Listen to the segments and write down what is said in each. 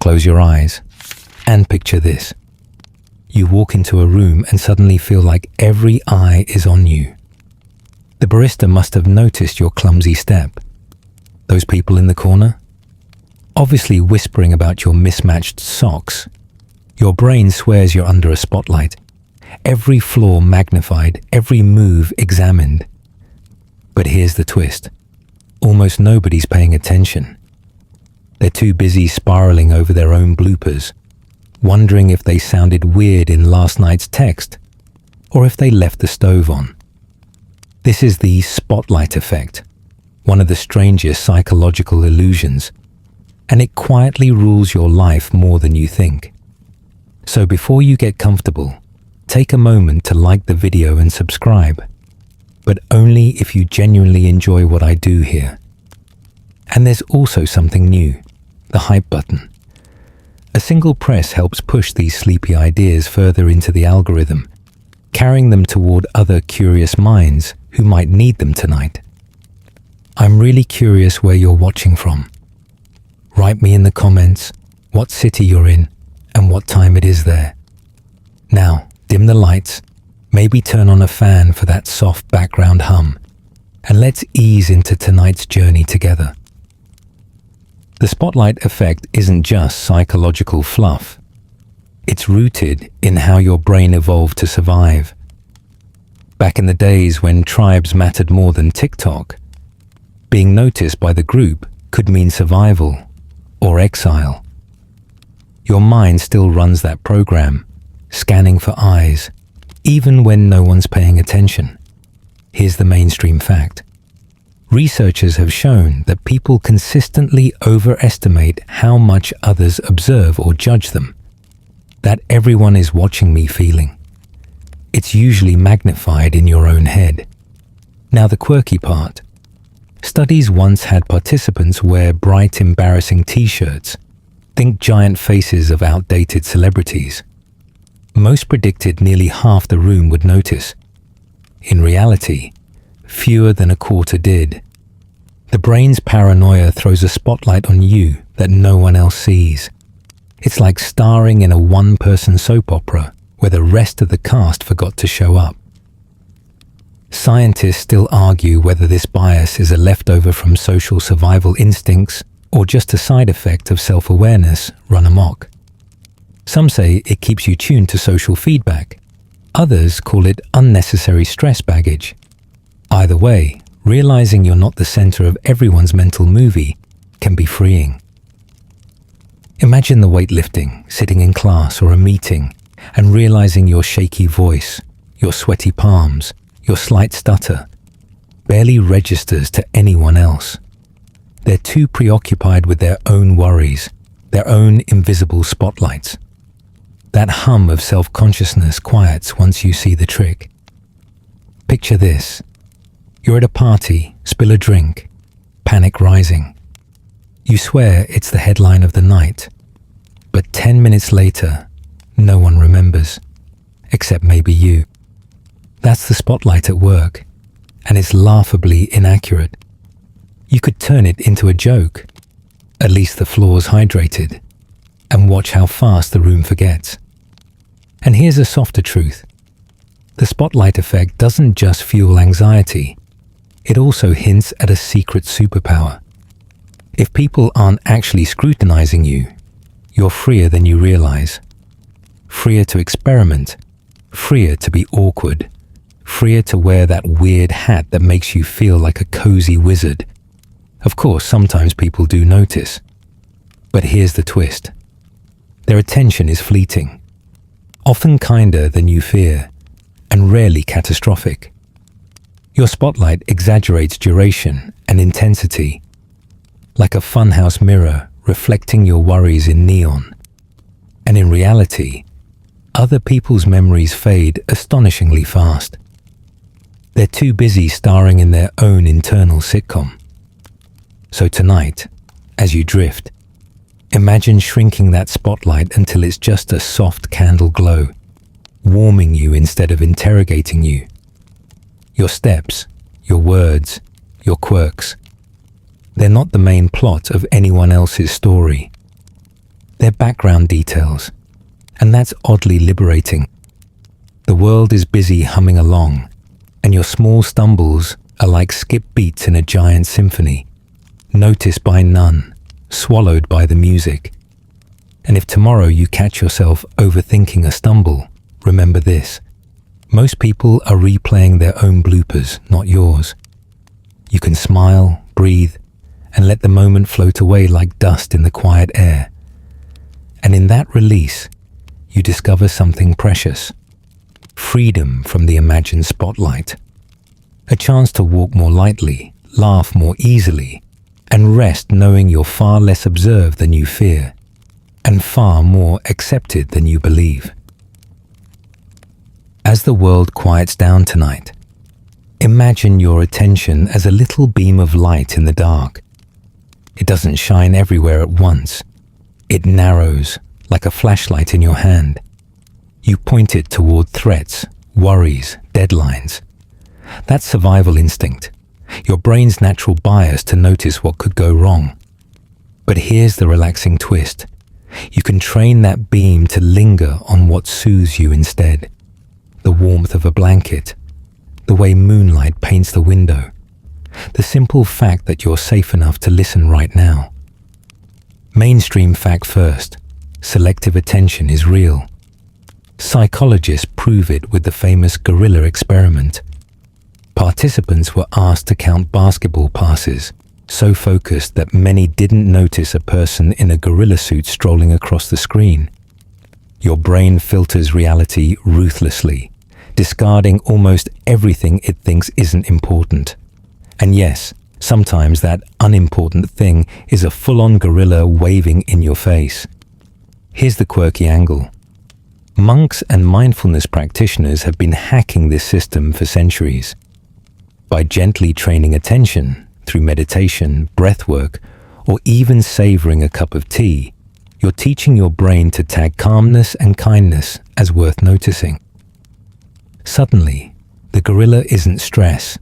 Close your eyes and picture this. You walk into a room and suddenly feel like every eye is on you. The barista must have noticed your clumsy step. Those people in the corner? Obviously whispering about your mismatched socks. Your brain swears you're under a spotlight. Every flaw magnified, every move examined. But here's the twist. Almost nobody's paying attention. They're too busy spiraling over their own bloopers, wondering if they sounded weird in last night's text, or if they left the stove on. This is the spotlight effect, one of the strangest psychological illusions, and it quietly rules your life more than you think. So before you get comfortable, take a moment to like the video and subscribe, but only if you genuinely enjoy what I do here. And there's also something new, the hype button. A single press helps push these sleepy ideas further into the algorithm, carrying them toward other curious minds who might need them tonight. I'm really curious where you're watching from. Write me in the comments what city you're in and what time it is there. Now, dim the lights, maybe turn on a fan for that soft background hum, and let's ease into tonight's journey together. The spotlight effect isn't just psychological fluff. It's rooted in how your brain evolved to survive. Back in the days when tribes mattered more than TikTok, being noticed by the group could mean survival or exile. Your mind still runs that program, scanning for eyes, even when no one's paying attention. Here's the mainstream fact. Researchers have shown that people consistently overestimate how much others observe or judge them. That everyone is watching me feeling. It's usually magnified in your own head. Now the quirky part. Studies once had participants wear bright, embarrassing t-shirts. Think giant faces of outdated celebrities. Most predicted nearly half the room would notice. In reality, fewer than a quarter did. The brain's paranoia throws a spotlight on you that no one else sees. It's like starring in a one-person soap opera where the rest of the cast forgot to show up. Scientists still argue whether this bias is a leftover from social survival instincts or just a side effect of self-awareness run amok. Some say it keeps you tuned to social feedback. Others call it unnecessary stress baggage. Either way, realizing you're not the center of everyone's mental movie can be freeing. Imagine the weightlifting, sitting in class or a meeting, and realizing your shaky voice, your sweaty palms, your slight stutter, barely registers to anyone else. They're too preoccupied with their own worries, their own invisible spotlights. That hum of self-consciousness quiets once you see the trick. Picture this. You're at a party, spill a drink, panic rising. You swear it's the headline of the night, but 10 minutes later, no one remembers, except maybe you. That's the spotlight at work, and it's laughably inaccurate. You could turn it into a joke. At least the floor's hydrated, and watch how fast the room forgets. And here's a softer truth. The spotlight effect doesn't just fuel anxiety, it also hints at a secret superpower. If people aren't actually scrutinizing you, you're freer than you realize. Freer to experiment, freer to be awkward, freer to wear that weird hat that makes you feel like a cozy wizard. Of course, sometimes people do notice. But here's the twist. Their attention is fleeting, often kinder than you fear, and rarely catastrophic. Your spotlight exaggerates duration and intensity, like a funhouse mirror reflecting your worries in neon. And in reality, other people's memories fade astonishingly fast. They're too busy starring in their own internal sitcom. So tonight, as you drift, imagine shrinking that spotlight until it's just a soft candle glow, warming you instead of interrogating you. Your steps, your words, your quirks, they're not the main plot of anyone else's story. They're background details, and that's oddly liberating. The world is busy humming along, and your small stumbles are like skip beats in a giant symphony, noticed by none, swallowed by the music. And if tomorrow you catch yourself overthinking a stumble, remember this: most people are replaying their own bloopers, not yours. You can smile, breathe, and let the moment float away like dust in the quiet air. And in that release, you discover something precious: freedom from the imagined spotlight. A chance to walk more lightly, laugh more easily, and rest knowing you're far less observed than you fear, and far more accepted than you believe. As the world quiets down tonight, imagine your attention as a little beam of light in the dark. It doesn't shine everywhere at once. It narrows like a flashlight in your hand. You point it toward threats, worries, deadlines. That's survival instinct, your brain's natural bias to notice what could go wrong. But here's the relaxing twist. You can train that beam to linger on what soothes you instead. The warmth of a blanket, the way moonlight paints the window, the simple fact that you're safe enough to listen right now. Mainstream fact first: selective attention is real. Psychologists prove it with the famous gorilla experiment. Participants were asked to count basketball passes, so focused that many didn't notice a person in a gorilla suit strolling across the screen. Your brain filters reality ruthlessly, discarding almost everything it thinks isn't important. And yes, sometimes that unimportant thing is a full-on gorilla waving in your face. Here's the quirky angle. Monks and mindfulness practitioners have been hacking this system for centuries. By gently training attention through meditation, breathwork, or even savoring a cup of tea, you're teaching your brain to tag calmness and kindness as worth noticing. Suddenly, the gorilla isn't stress.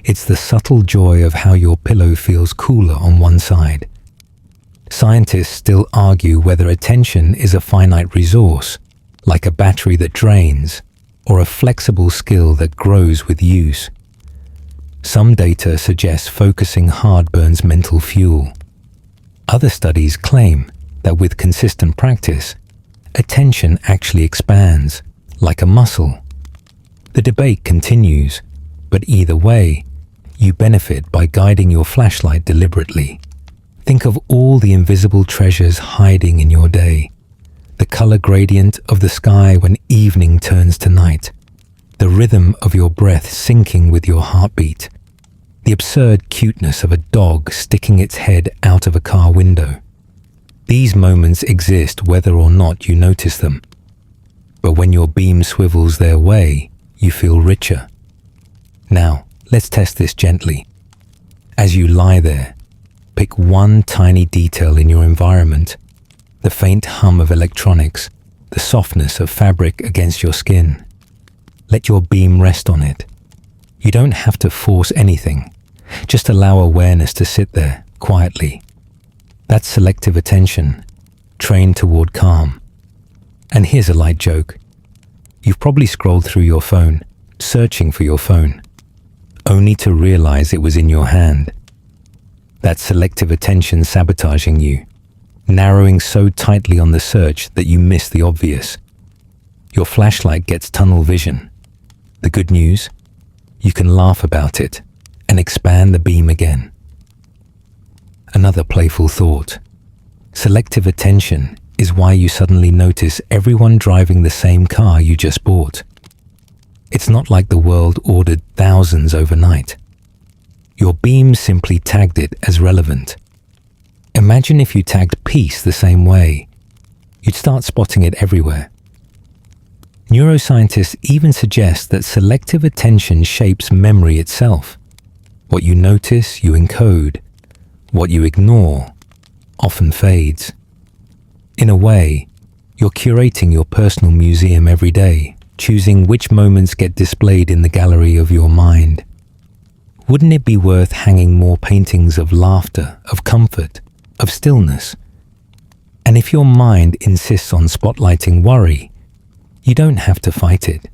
It's the subtle joy of how your pillow feels cooler on one side. Scientists still argue whether attention is a finite resource, like a battery that drains, or a flexible skill that grows with use. Some data suggests focusing hard burns mental fuel. Other studies claim that with consistent practice, attention actually expands, like a muscle. The debate continues, but either way, you benefit by guiding your flashlight deliberately. Think of all the invisible treasures hiding in your day. The color gradient of the sky when evening turns to night. The rhythm of your breath syncing with your heartbeat. The absurd cuteness of a dog sticking its head out of a car window. These moments exist whether or not you notice them. But when your beam swivels their way, you feel richer. Now, let's test this gently. As you lie there, pick one tiny detail in your environment. The faint hum of electronics, the softness of fabric against your skin. Let your beam rest on it. You don't have to force anything. Just allow awareness to sit there, quietly. That's selective attention, trained toward calm. And here's a light joke. You've probably scrolled through your phone, searching for your phone, only to realize it was in your hand. That's selective attention sabotaging you, narrowing so tightly on the search that you miss the obvious. Your flashlight gets tunnel vision. The good news? You can laugh about it and expand the beam again. Another playful thought. Selective attention is why you suddenly notice everyone driving the same car you just bought. It's not like the world ordered thousands overnight. Your beam simply tagged it as relevant. Imagine if you tagged peace the same way. You'd start spotting it everywhere. Neuroscientists even suggest that selective attention shapes memory itself. What you notice, you encode. What you ignore often fades. In a way, you're curating your personal museum every day, choosing which moments get displayed in the gallery of your mind. Wouldn't it be worth hanging more paintings of laughter, of comfort, of stillness? And if your mind insists on spotlighting worry, you don't have to fight it.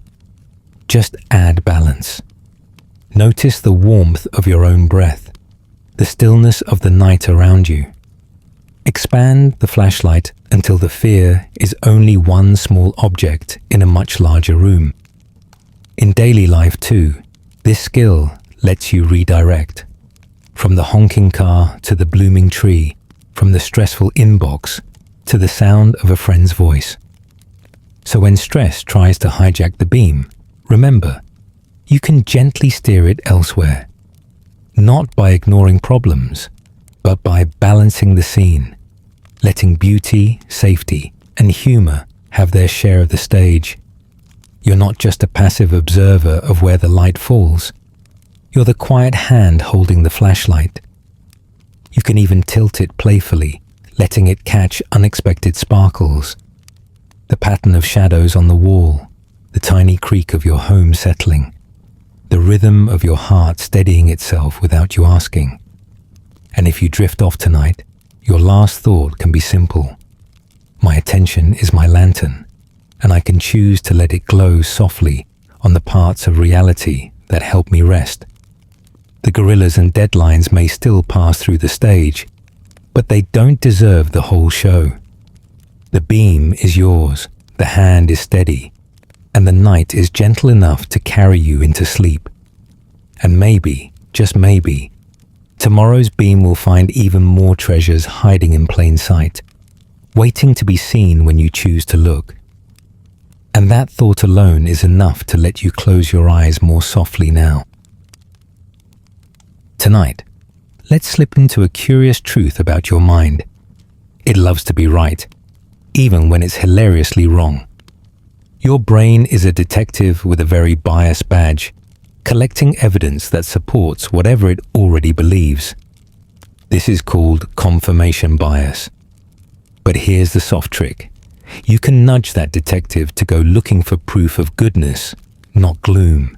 Just add balance. Notice the warmth of your own breath, the stillness of the night around you. Expand the flashlight until the fear is only one small object in a much larger room. In daily life too, this skill lets you redirect. From the honking car to the blooming tree, from the stressful inbox to the sound of a friend's voice. So when stress tries to hijack the beam, remember, you can gently steer it elsewhere. Not by ignoring problems, but by balancing the scene, letting beauty, safety, and humor have their share of the stage. You're not just a passive observer of where the light falls. You're the quiet hand holding the flashlight. You can even tilt it playfully, letting it catch unexpected sparkles. The pattern of shadows on the wall, the tiny creak of your home settling, the rhythm of your heart steadying itself without you asking. And if you drift off tonight, your last thought can be simple. My attention is my lantern, and I can choose to let it glow softly on the parts of reality that help me rest. The gorillas and deadlines may still pass through the stage, but they don't deserve the whole show. The beam is yours, the hand is steady, and the night is gentle enough to carry you into sleep. And maybe, just maybe, tomorrow's beam will find even more treasures hiding in plain sight, waiting to be seen when you choose to look. And that thought alone is enough to let you close your eyes more softly now. Tonight, let's slip into a curious truth about your mind. It loves to be right, even when it's hilariously wrong. Your brain is a detective with a very biased badge, collecting evidence that supports whatever it already believes. This is called confirmation bias. But here's the soft trick. You can nudge that detective to go looking for proof of goodness, not gloom.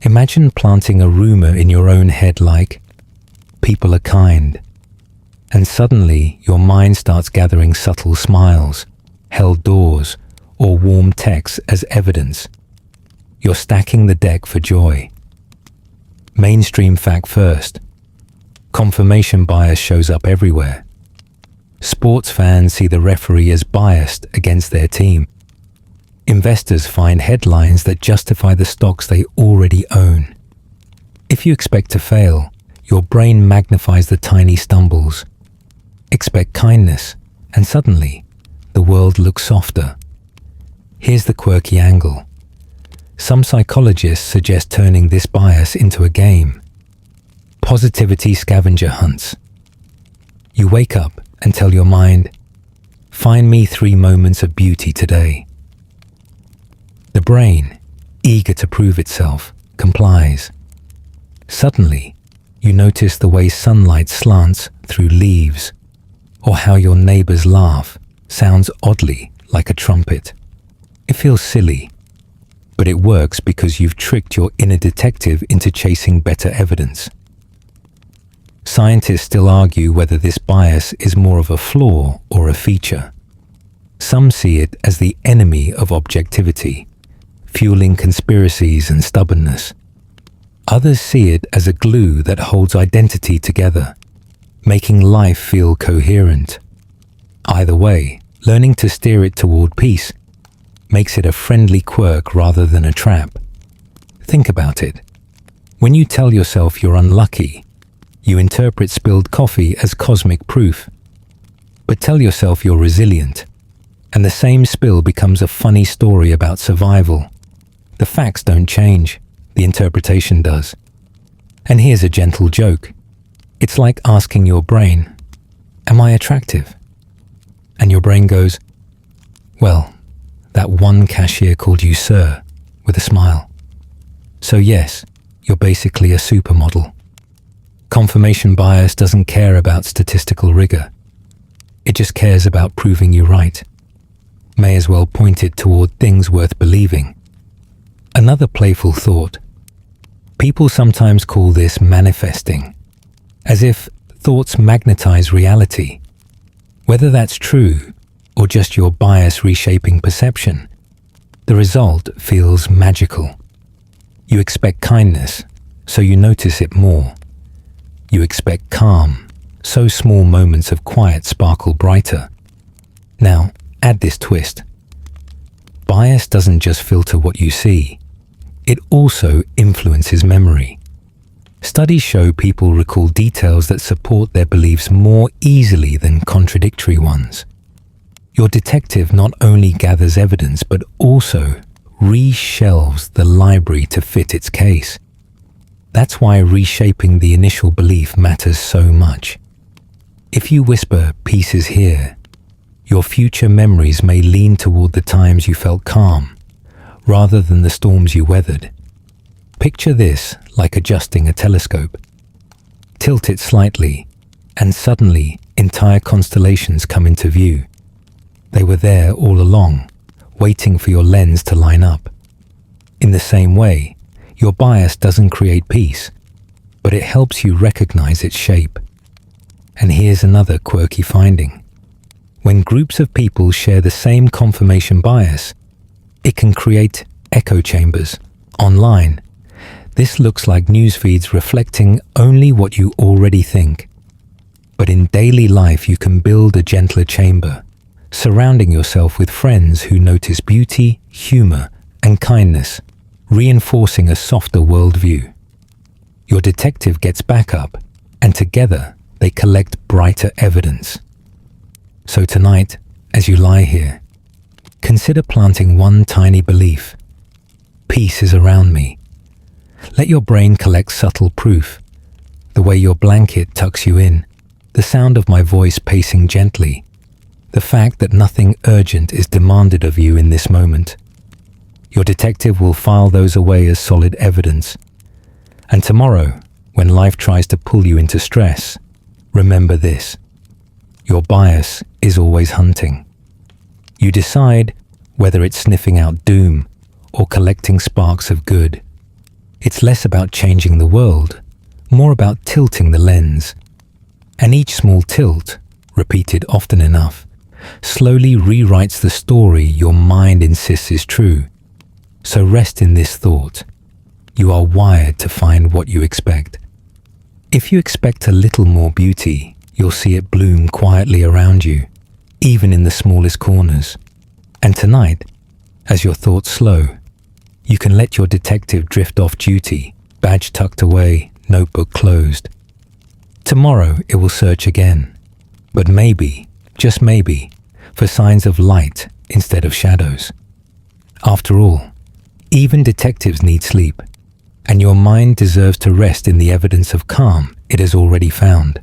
Imagine planting a rumor in your own head like, people are kind. And suddenly your mind starts gathering subtle smiles, held doors, or warm texts as evidence. You're stacking the deck for joy. Mainstream fact first. Confirmation bias shows up everywhere. Sports fans see the referee as biased against their team. Investors find headlines that justify the stocks they already own. If you expect to fail, your brain magnifies the tiny stumbles. Expect kindness, and suddenly, the world looks softer. Here's the quirky angle. Some psychologists suggest turning this bias into a game. Positivity scavenger hunts. You wake up and tell your mind, find me 3 moments of beauty today. The brain, eager to prove itself, complies. Suddenly, you notice the way sunlight slants through leaves, or how your neighbor's laugh sounds oddly like a trumpet. It feels silly, but it works because you've tricked your inner detective into chasing better evidence. Scientists still argue whether this bias is more of a flaw or a feature. Some see it as the enemy of objectivity, fueling conspiracies and stubbornness. Others see it as a glue that holds identity together, making life feel coherent. Either way, learning to steer it toward peace makes it a friendly quirk rather than a trap. Think about it. When you tell yourself you're unlucky, you interpret spilled coffee as cosmic proof. But tell yourself you're resilient, and the same spill becomes a funny story about survival. The facts don't change, the interpretation does. And here's a gentle joke. It's like asking your brain, am I attractive? And your brain goes, well, that one cashier called you sir, with a smile. So yes, you're basically a supermodel. Confirmation bias doesn't care about statistical rigor. It just cares about proving you right. May as well point it toward things worth believing. Another playful thought. People sometimes call this manifesting, as if thoughts magnetize reality. Whether that's true or just your bias reshaping perception, the result feels magical. You expect kindness, so you notice it more. You expect calm, so small moments of quiet sparkle brighter. Now, add this twist. Bias doesn't just filter what you see, it also influences memory. Studies show people recall details that support their beliefs more easily than contradictory ones. Your detective not only gathers evidence, but also reshelves the library to fit its case. That's why reshaping the initial belief matters so much. If you whisper "peace is here," your future memories may lean toward the times you felt calm, rather than the storms you weathered. Picture this like adjusting a telescope. Tilt it slightly, and suddenly entire constellations come into view. They were there all along, waiting for your lens to line up. In the same way, your bias doesn't create peace, but it helps you recognize its shape. And here's another quirky finding. When groups of people share the same confirmation bias, it can create echo chambers. Online, this looks like news feeds reflecting only what you already think. But in daily life, you can build a gentler chamber, surrounding yourself with friends who notice beauty, humor, and kindness, reinforcing a softer worldview. Your detective gets backup, and together they collect brighter evidence. So tonight, as you lie here, consider planting one tiny belief. Peace is around me. Let your brain collect subtle proof. The way your blanket tucks you in, the sound of my voice pacing gently, the fact that nothing urgent is demanded of you in this moment. Your detective will file those away as solid evidence. And tomorrow, when life tries to pull you into stress, remember this. Your bias is always hunting. You decide whether it's sniffing out doom or collecting sparks of good. It's less about changing the world, more about tilting the lens. And each small tilt, repeated often enough, slowly rewrites the story your mind insists is true. So rest in this thought. You are wired to find what you expect. If you expect a little more beauty, you'll see it bloom quietly around you, even in the smallest corners. And tonight, as your thoughts slow, you can let your detective drift off duty, badge tucked away, notebook closed. Tomorrow it will search again, but maybe, just maybe, for signs of light instead of shadows. After all, even detectives need sleep, and your mind deserves to rest in the evidence of calm it has already found.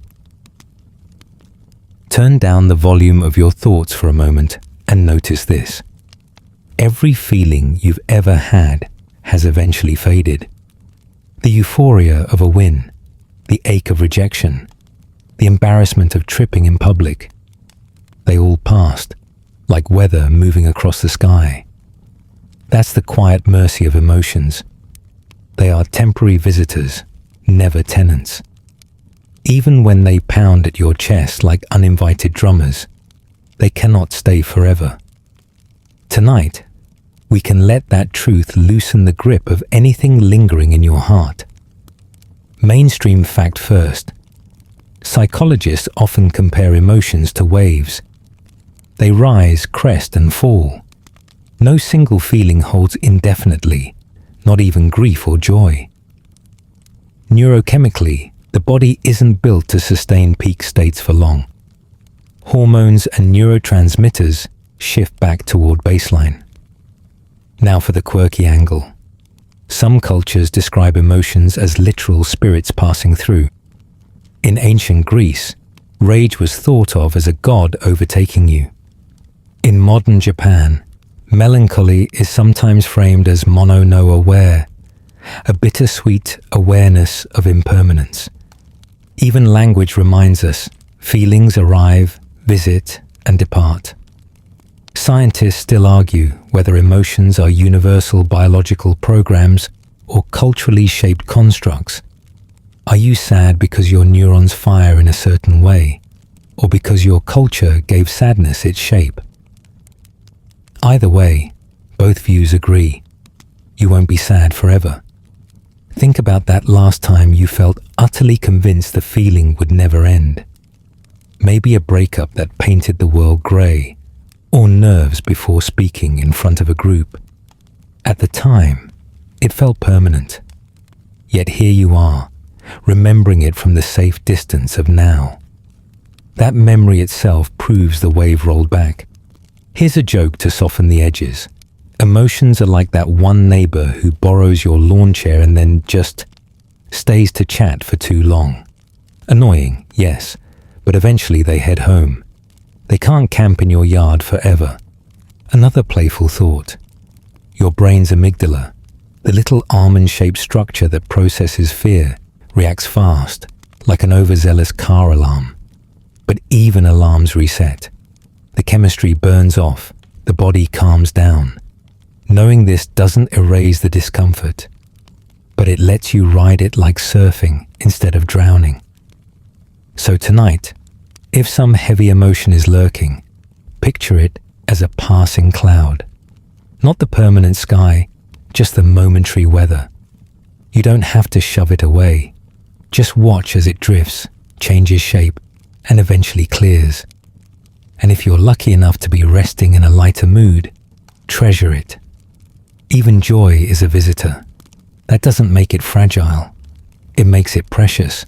Turn down the volume of your thoughts for a moment and notice this. Every feeling you've ever had has eventually faded. The euphoria of a win, the ache of rejection, the embarrassment of tripping in public, they all passed, like weather moving across the sky. That's the quiet mercy of emotions. They are temporary visitors, never tenants. Even when they pound at your chest like uninvited drummers, they cannot stay forever. Tonight, we can let that truth loosen the grip of anything lingering in your heart. Mainstream fact first. Psychologists often compare emotions to waves. They rise, crest, and fall. No single feeling holds indefinitely, not even grief or joy. Neurochemically, the body isn't built to sustain peak states for long. Hormones and neurotransmitters shift back toward baseline. Now for the quirky angle. Some cultures describe emotions as literal spirits passing through. In ancient Greece, rage was thought of as a god overtaking you. In modern Japan, melancholy is sometimes framed as mono-no-aware, a bittersweet awareness of impermanence. Even language reminds us, feelings arrive, visit, and depart. Scientists still argue whether emotions are universal biological programs or culturally shaped constructs. Are you sad because your neurons fire in a certain way? or because your culture gave sadness its shape. Either way, both views agree. You won't be sad forever. Think about that last time you felt utterly convinced the feeling would never end. Maybe a breakup that painted the world grey, or nerves before speaking in front of a group. At the time, it felt permanent. Yet here you are, remembering it from the safe distance of now. That memory itself proves the wave rolled back. Here's a joke to soften the edges. Emotions are like that one neighbor who borrows your lawn chair and then just stays to chat for too long. Annoying, yes, but eventually they head home. They can't camp in your yard forever. Another playful thought. Your brain's amygdala, the little almond-shaped structure that processes fear, reacts fast, like an overzealous car alarm. But even alarms reset. The chemistry burns off, the body calms down. Knowing this doesn't erase the discomfort, but it lets you ride it like surfing instead of drowning. So tonight, if some heavy emotion is lurking, picture it as a passing cloud. Not the permanent sky, just the momentary weather. You don't have to shove it away. Just watch as it drifts, changes shape, and eventually clears. And if you're lucky enough to be resting in a lighter mood, treasure it. Even joy is a visitor. That doesn't make it fragile. It makes it precious.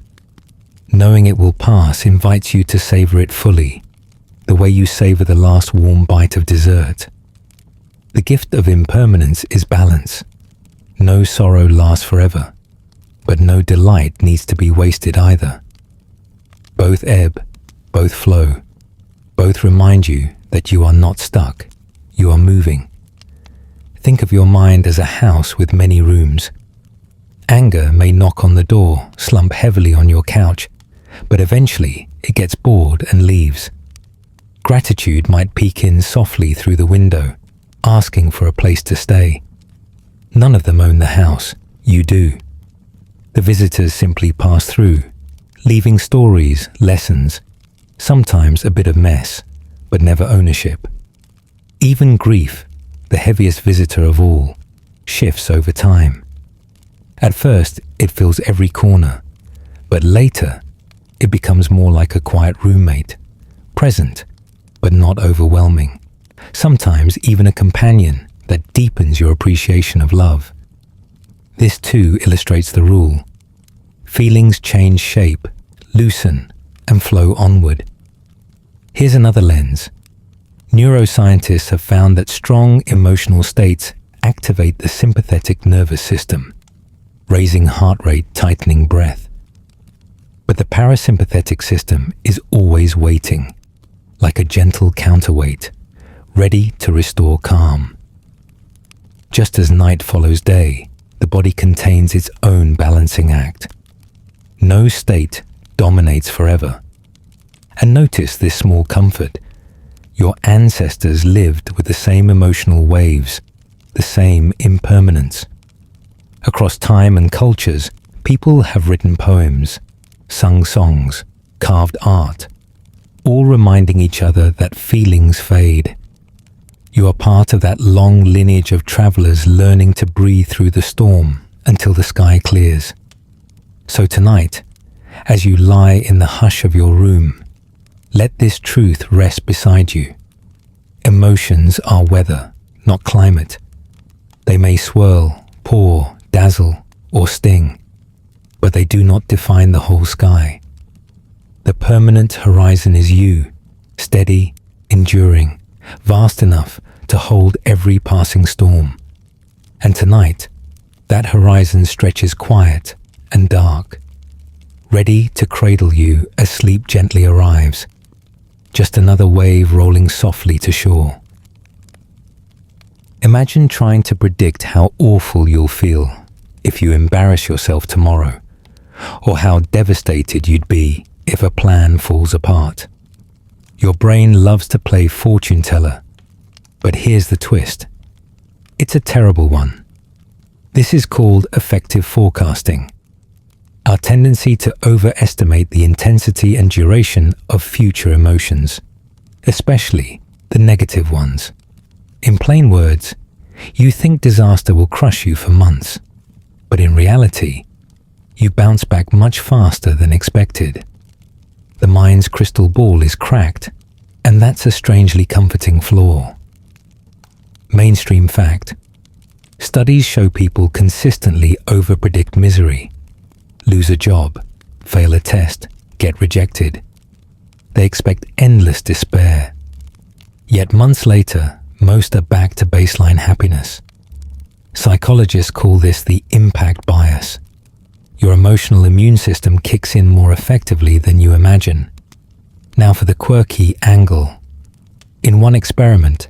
Knowing it will pass invites you to savor it fully, the way you savor the last warm bite of dessert. The gift of impermanence is balance. No sorrow lasts forever, but no delight needs to be wasted either. Both ebb, both flow. Both remind you that you are not stuck, you are moving. Think of your mind as a house with many rooms. Anger may knock on the door, slump heavily on your couch, but eventually it gets bored and leaves. Gratitude might peek in softly through the window, asking for a place to stay. None of them own the house, you do. The visitors simply pass through, leaving stories, lessons, sometimes a bit of mess, but never ownership. Even grief, the heaviest visitor of all, shifts over time. At first, it fills every corner, but later, it becomes more like a quiet roommate, present, but not overwhelming. Sometimes even a companion that deepens your appreciation of love. This too illustrates the rule. Feelings change shape, loosen, and flow onward. Here's another lens. Neuroscientists have found that strong emotional states activate the sympathetic nervous system, raising heart rate, tightening breath. But the parasympathetic system is always waiting, like a gentle counterweight, ready to restore calm. Just as night follows day, the body contains its own balancing act. No state dominates forever. And notice this small comfort. Your ancestors lived with the same emotional waves, the same impermanence. Across time and cultures, people have written poems, sung songs, carved art, all reminding each other that feelings fade. You are part of that long lineage of travelers learning to breathe through the storm until the sky clears. So tonight, as you lie in the hush of your room, let this truth rest beside you. Emotions are weather, not climate. They may swirl, pour, dazzle, or sting, but they do not define the whole sky. The permanent horizon is you, steady, enduring, vast enough to hold every passing storm. And tonight, that horizon stretches quiet and dark, ready to cradle you as sleep gently arrives. Just another wave rolling softly to shore. Imagine trying to predict how awful you'll feel if you embarrass yourself tomorrow, or how devastated you'd be if a plan falls apart. Your brain loves to play fortune teller, but here's the twist. It's a terrible one. This is called effective forecasting. our tendency to overestimate the intensity and duration of future emotions, especially the negative ones. In plain words, you think disaster will crush you for months, but in reality, you bounce back much faster than expected. The mind's crystal ball is cracked, and that's a strangely comforting flaw. Mainstream fact: studies show people consistently overpredict misery. Lose a job, fail a test, get rejected. They expect endless despair. Yet months later, most are back to baseline happiness. Psychologists call this the impact bias. Your emotional immune system kicks in more effectively than you imagine. Now for the quirky angle. In one experiment,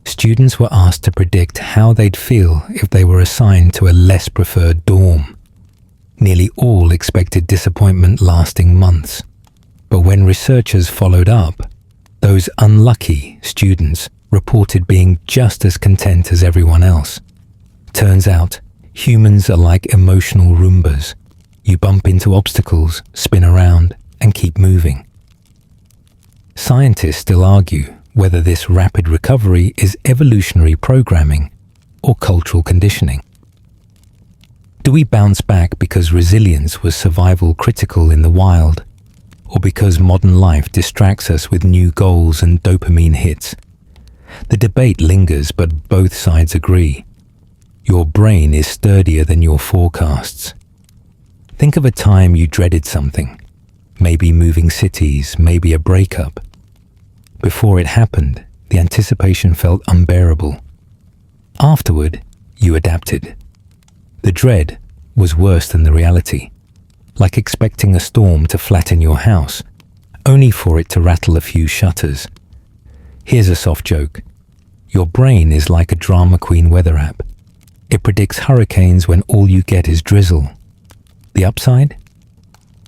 students were asked to predict how they'd feel if they were assigned to a less preferred dorm. Nearly all expected disappointment lasting months. But when researchers followed up, those unlucky students reported being just as content as everyone else. Turns out, humans are like emotional Roombas. You bump into obstacles, spin around, and keep moving. Scientists still argue whether this rapid recovery is evolutionary programming or cultural conditioning. Do we bounce back because resilience was survival critical in the wild, or because modern life distracts us with new goals and dopamine hits? The debate lingers, but both sides agree. Your brain is sturdier than your forecasts. Think of a time you dreaded something, maybe moving cities, maybe a breakup. Before it happened, the anticipation felt unbearable. Afterward, you adapted. The dread was worse than the reality, like expecting a storm to flatten your house, only for it to rattle a few shutters. Here's a soft joke. Your brain is like a drama queen weather app. It predicts hurricanes when all you get is drizzle. The upside?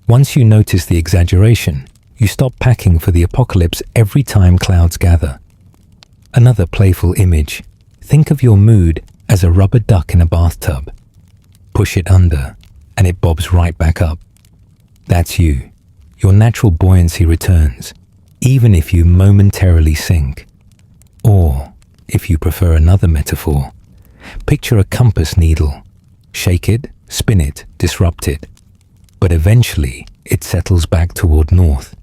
Once you notice the exaggeration, you stop packing for the apocalypse every time clouds gather. Another playful image. Think of your mood as a rubber duck in a bathtub. Push it under, and it bobs right back up. That's you. Your natural buoyancy returns, even if you momentarily sink. Or, if you prefer another metaphor, picture a compass needle. Shake it, spin it, disrupt it. But eventually, it settles back toward north.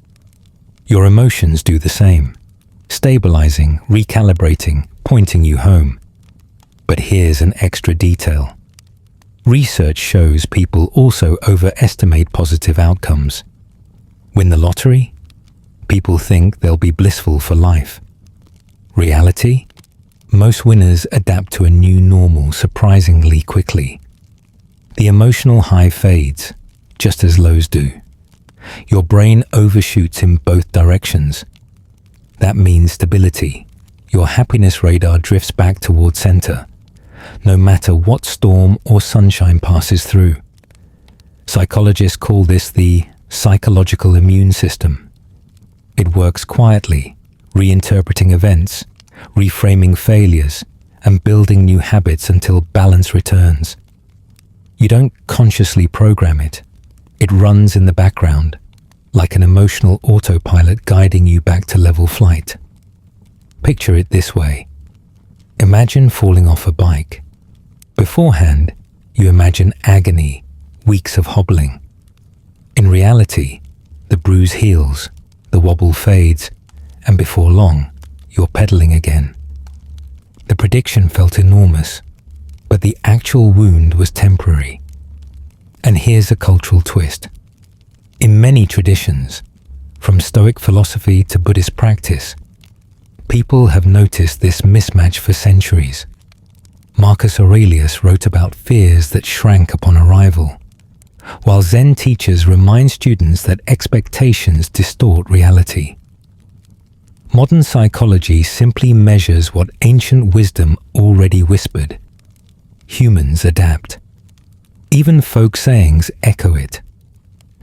Your emotions do the same, stabilizing, recalibrating, pointing you home. But here's an extra detail. Research shows people also overestimate positive outcomes. Win the lottery? People think they'll be blissful for life. Reality? Most winners adapt to a new normal surprisingly quickly. The emotional high fades, just as lows do. Your brain overshoots in both directions. That means stability. Your happiness radar drifts back toward center, no matter what storm or sunshine passes through. Psychologists call this the psychological immune system. It works quietly, reinterpreting events, reframing failures, and building new habits until balance returns. You don't consciously program it. It runs in the background, like an emotional autopilot guiding you back to level flight. Picture it this way. Imagine falling off a bike. Beforehand, you imagine agony, weeks of hobbling. In reality, the bruise heals, the wobble fades, and before long, you're pedaling again. The prediction felt enormous, but the actual wound was temporary. And here's a cultural twist. In many traditions, from Stoic philosophy to Buddhist practice, people have noticed this mismatch for centuries. Marcus Aurelius wrote about fears that shrank upon arrival, while Zen teachers remind students that expectations distort reality. Modern psychology simply measures what ancient wisdom already whispered. Humans adapt. Even folk sayings echo it.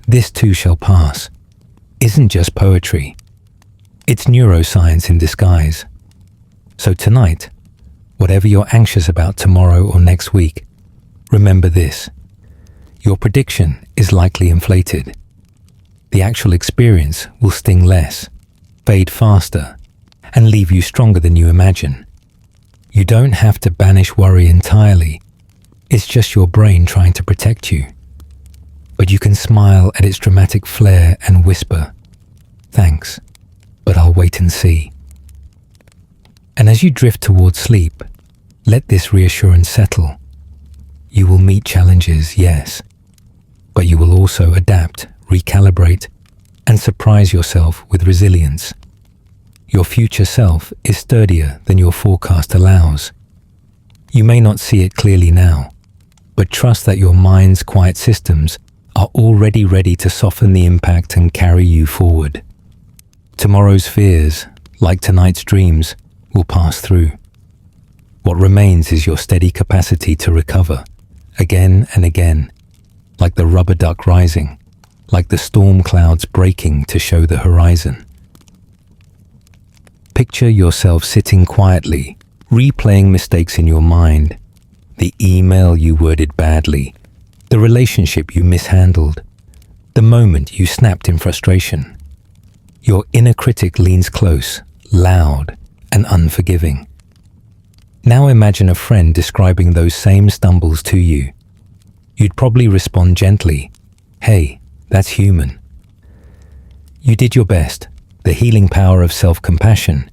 This too shall pass isn't just poetry. It's neuroscience in disguise. So tonight, whatever you're anxious about tomorrow or next week, remember this. your prediction is likely inflated. The actual experience will sting less, fade faster, and leave you stronger than you imagine. You don't have to banish worry entirely. It's just your brain trying to protect you. But you can smile at its dramatic flair and whisper, "Thanks, but I'll wait and see." And as you drift towards sleep, let this reassurance settle. You will meet challenges, yes, but you will also adapt, recalibrate, and surprise yourself with resilience. Your future self is sturdier than your forecast allows. You may not see it clearly now, but trust that your mind's quiet systems are already ready to soften the impact and carry you forward. Tomorrow's fears, like tonight's dreams, will pass through. What remains is your steady capacity to recover, again and again, like the rubber duck rising, like the storm clouds breaking to show the horizon. Picture yourself sitting quietly, replaying mistakes in your mind, the email you worded badly, the relationship you mishandled, the moment you snapped in frustration. Your inner critic leans close, loud, and unforgiving. Now imagine a friend describing those same stumbles to you. You'd probably respond gently, "Hey, that's human." You did your best. The healing power of self-compassion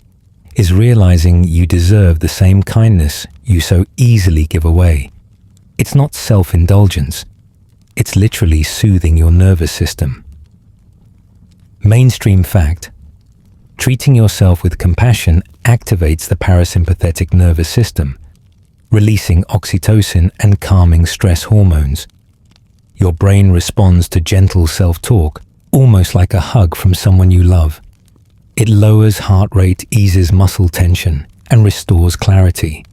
is realizing you deserve the same kindness you so easily give away. It's not self-indulgence. It's literally soothing your nervous system. Mainstream fact: treating yourself with compassion activates the parasympathetic nervous system, releasing oxytocin and calming stress hormones. Your brain responds to gentle self-talk, almost like a hug from someone you love. It lowers heart rate, eases muscle tension, and restores clarity.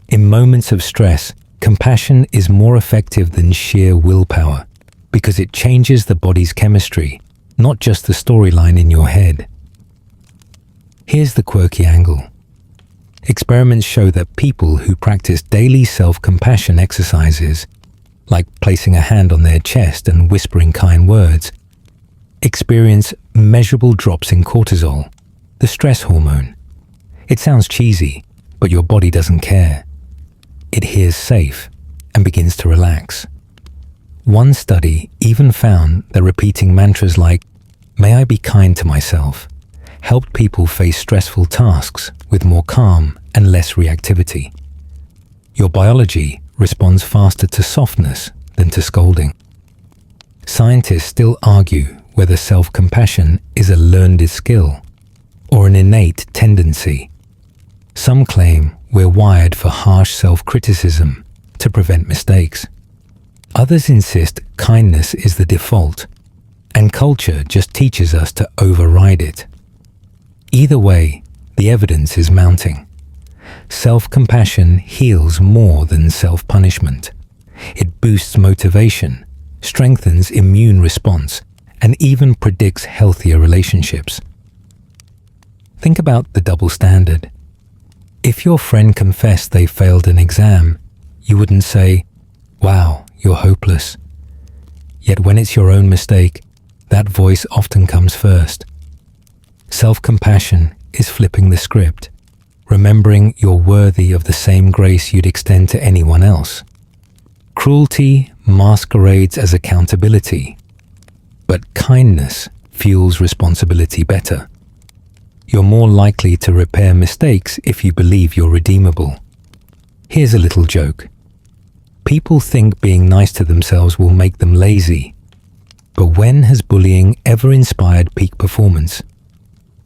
In moments of stress, compassion is more effective than sheer willpower because it changes the body's chemistry, not just the storyline in your head. Here's the quirky angle. Experiments show that people who practice daily self-compassion exercises, like placing a hand on their chest and whispering kind words, experience measurable drops in cortisol, the stress hormone. It sounds cheesy, but your body doesn't care. It hears safe and begins to relax. One study even found that repeating mantras like, "May I be kind to myself," helped people face stressful tasks with more calm and less reactivity. Your biology responds faster to softness than to scolding. Scientists still argue whether self-compassion is a learned skill or an innate tendency. Some claim we're wired for harsh self-criticism to prevent mistakes. Others insist kindness is the default, and culture just teaches us to override it. Either way, the evidence is mounting. Self-compassion heals more than self-punishment. It boosts motivation, strengthens immune response, and even predicts healthier relationships. Think about the double standard. If your friend confessed they failed an exam, you wouldn't say, "Wow, you're hopeless." Yet when it's your own mistake, that voice often comes first. Self-compassion is flipping the script, remembering you're worthy of the same grace you'd extend to anyone else. Cruelty masquerades as accountability, but kindness fuels responsibility better. You're more likely to repair mistakes if you believe you're redeemable. Here's a little joke. People think being nice to themselves will make them lazy. But when has bullying ever inspired peak performance?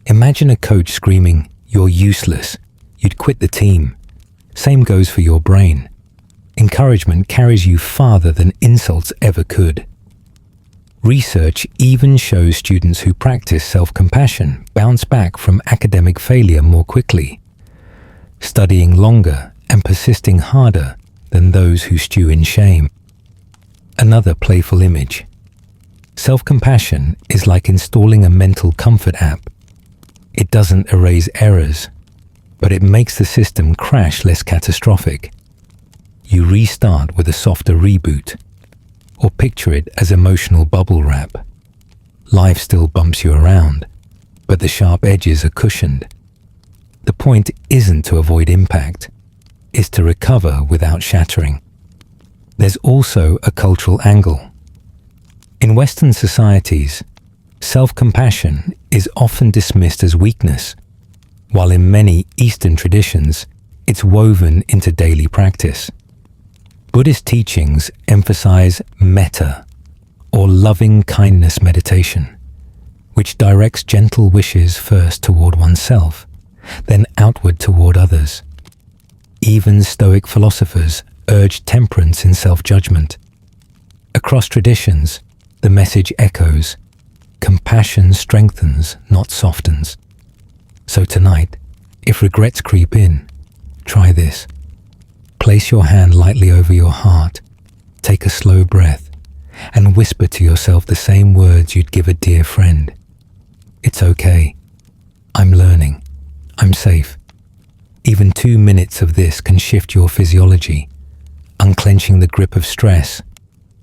Imagine a coach screaming, "You're useless." You'd quit the team. Same goes for your brain. Encouragement carries you farther than insults ever could. Research even shows students who practice self-compassion bounce back from academic failure more quickly, studying longer and persisting harder than those who stew in shame. Another playful image. Self-compassion is like installing a mental comfort app. It doesn't erase errors, but it makes the system crash less catastrophic. You restart with a softer reboot. or picture it as emotional bubble wrap. Life still bumps you around, but the sharp edges are cushioned. The point isn't to avoid impact, it's to recover without shattering. There's also a cultural angle. In Western societies, self-compassion is often dismissed as weakness, while in many Eastern traditions, it's woven into daily practice. Buddhist teachings emphasize metta, or loving kindness meditation, which directs gentle wishes first toward oneself, then outward toward others. Even Stoic philosophers urge temperance in self-judgment. Across traditions, the message echoes, compassion strengthens, not softens. So tonight, if regrets creep in, try this. Place your hand lightly over your heart, take a slow breath, and whisper to yourself the same words you'd give a dear friend. It's okay. I'm learning. I'm safe. Even 2 minutes of this can shift your physiology, unclenching the grip of stress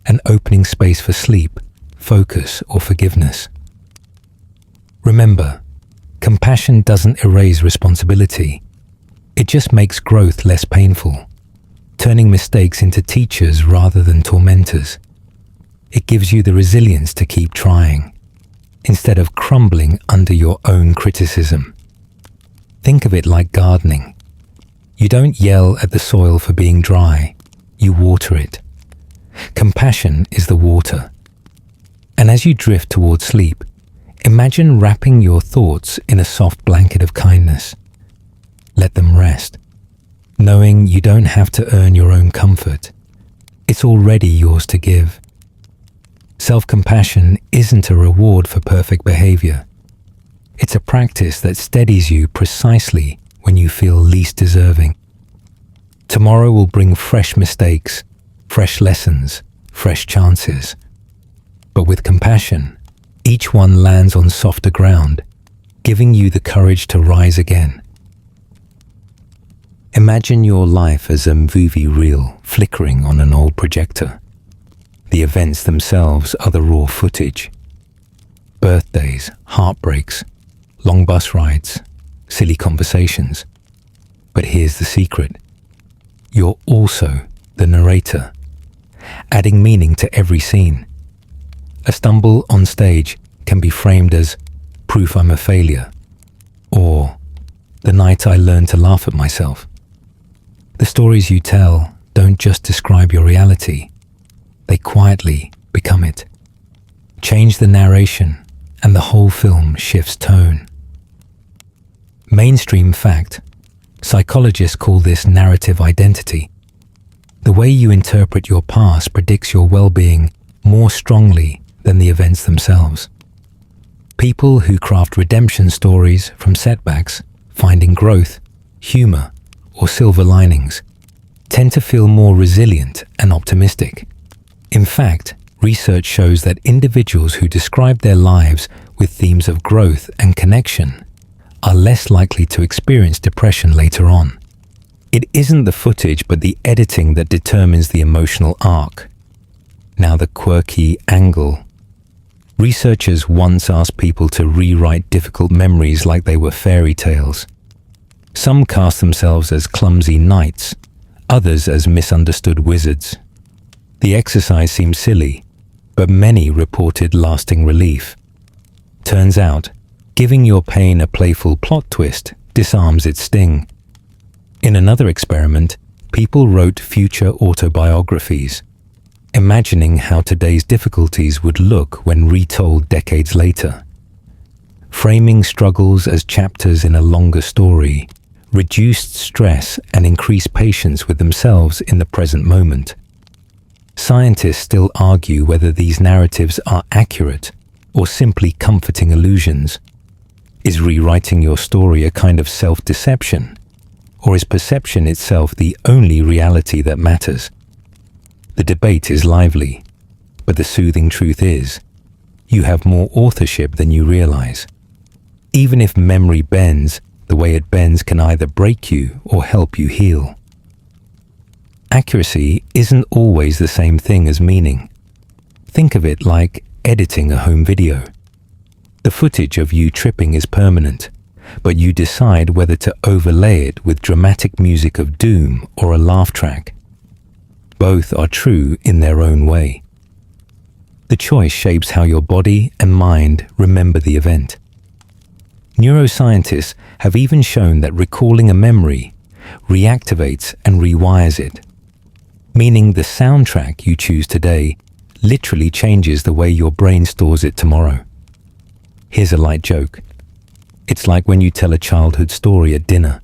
and opening space for sleep, focus, or forgiveness. Remember, compassion doesn't erase responsibility. It just makes growth less painful, turning mistakes into teachers rather than tormentors. It gives you the resilience to keep trying, instead of crumbling under your own criticism. Think of it like gardening. You don't yell at the soil for being dry, you water it. Compassion is the water. And as you drift toward sleep, imagine wrapping your thoughts in a soft blanket of kindness. Let them rest, knowing you don't have to earn your own comfort. It's already yours to give. Self-compassion isn't a reward for perfect behavior. It's a practice that steadies you precisely when you feel least deserving. Tomorrow will bring fresh mistakes, fresh lessons, fresh chances. But with compassion, each one lands on softer ground, giving you the courage to rise again. Imagine your life as a movie reel flickering on an old projector. The events themselves are the raw footage. Birthdays, heartbreaks, long bus rides, silly conversations. But here's the secret. You're also the narrator, adding meaning to every scene. A stumble on stage can be framed as proof I'm a failure, or the night I learned to laugh at myself. The stories you tell don't just describe your reality, they quietly become it. Change the narration, and the whole film shifts tone. Mainstream fact. Psychologists call this narrative identity. The way you interpret your past predicts your well-being more strongly than the events themselves. People who craft redemption stories from setbacks, finding growth, humor, or silver linings tend to feel more resilient and optimistic. In fact, research shows that individuals who describe their lives with themes of growth and connection are less likely to experience depression later on. It isn't the footage but the editing that determines the emotional arc. Now the quirky angle. Researchers once asked people to rewrite difficult memories like they were fairy tales. Some cast themselves as clumsy knights, others as misunderstood wizards. The exercise seemed silly, but many reported lasting relief. Turns out, giving your pain a playful plot twist disarms its sting. In another experiment, people wrote future autobiographies, imagining how today's difficulties would look when retold decades later. Framing struggles as chapters in a longer story reduced stress and increased patience with themselves in the present moment. Scientists still argue whether these narratives are accurate or simply comforting illusions. Is rewriting your story a kind of self-deception, or is perception itself the only reality that matters? The debate is lively, but the soothing truth is, you have more authorship than you realize. Even if memory bends, the way it bends can either break you or help you heal. Accuracy isn't always the same thing as meaning. Think of it like editing a home video. The footage of you tripping is permanent, but you decide whether to overlay it with dramatic music of doom or a laugh track. Both are true in their own way. The choice shapes how your body and mind remember the event. Neuroscientists have even shown that recalling a memory reactivates and rewires it, meaning the soundtrack you choose today literally changes the way your brain stores it tomorrow. Here's a light joke. It's like when you tell a childhood story at dinner.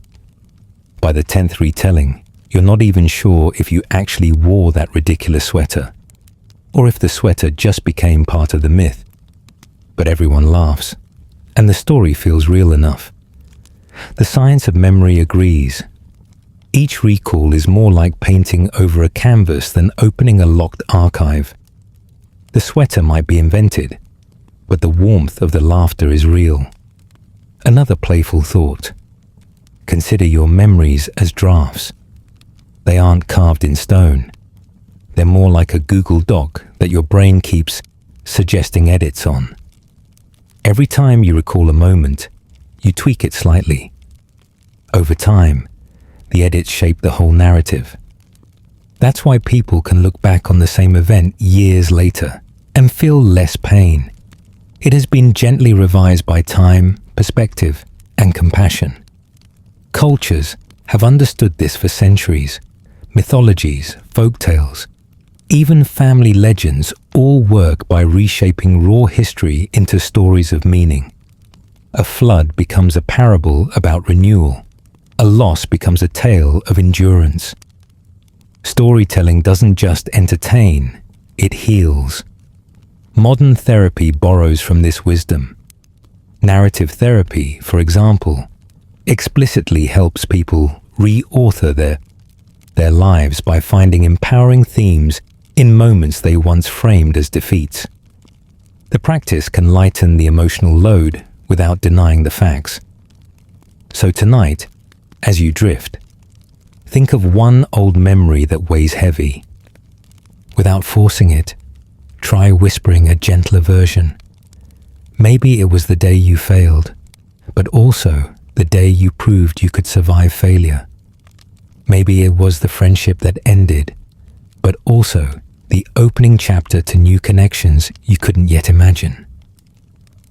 By the 10th retelling, you're not even sure if you actually wore that ridiculous sweater, or if the sweater just became part of the myth. But everyone laughs, and the story feels real enough. The science of memory agrees. Each recall is more like painting over a canvas than opening a locked archive. The sweater might be invented, but the warmth of the laughter is real. Another playful thought. Consider your memories as drafts. They aren't carved in stone. They're more like a Google Doc that your brain keeps suggesting edits on. Every time you recall a moment, you tweak it slightly. Over time, the edits shape the whole narrative. That's why people can look back on the same event years later and feel less pain. It has been gently revised by time, perspective, and compassion. Cultures have understood this for centuries. Mythologies, folktales, even family legends all work by reshaping raw history into stories of meaning. A flood becomes a parable about renewal. A loss becomes a tale of endurance. Storytelling doesn't just entertain, it heals. Modern therapy borrows from this wisdom. Narrative therapy, for example, explicitly helps people re-author their lives by finding empowering themes in moments they once framed as defeats. The practice can lighten the emotional load without denying the facts. So tonight, as you drift, think of one old memory that weighs heavy. Without forcing it, try whispering a gentler version. Maybe it was the day you failed, but also the day you proved you could survive failure. Maybe it was the friendship that ended, but also the opening chapter to new connections you couldn't yet imagine.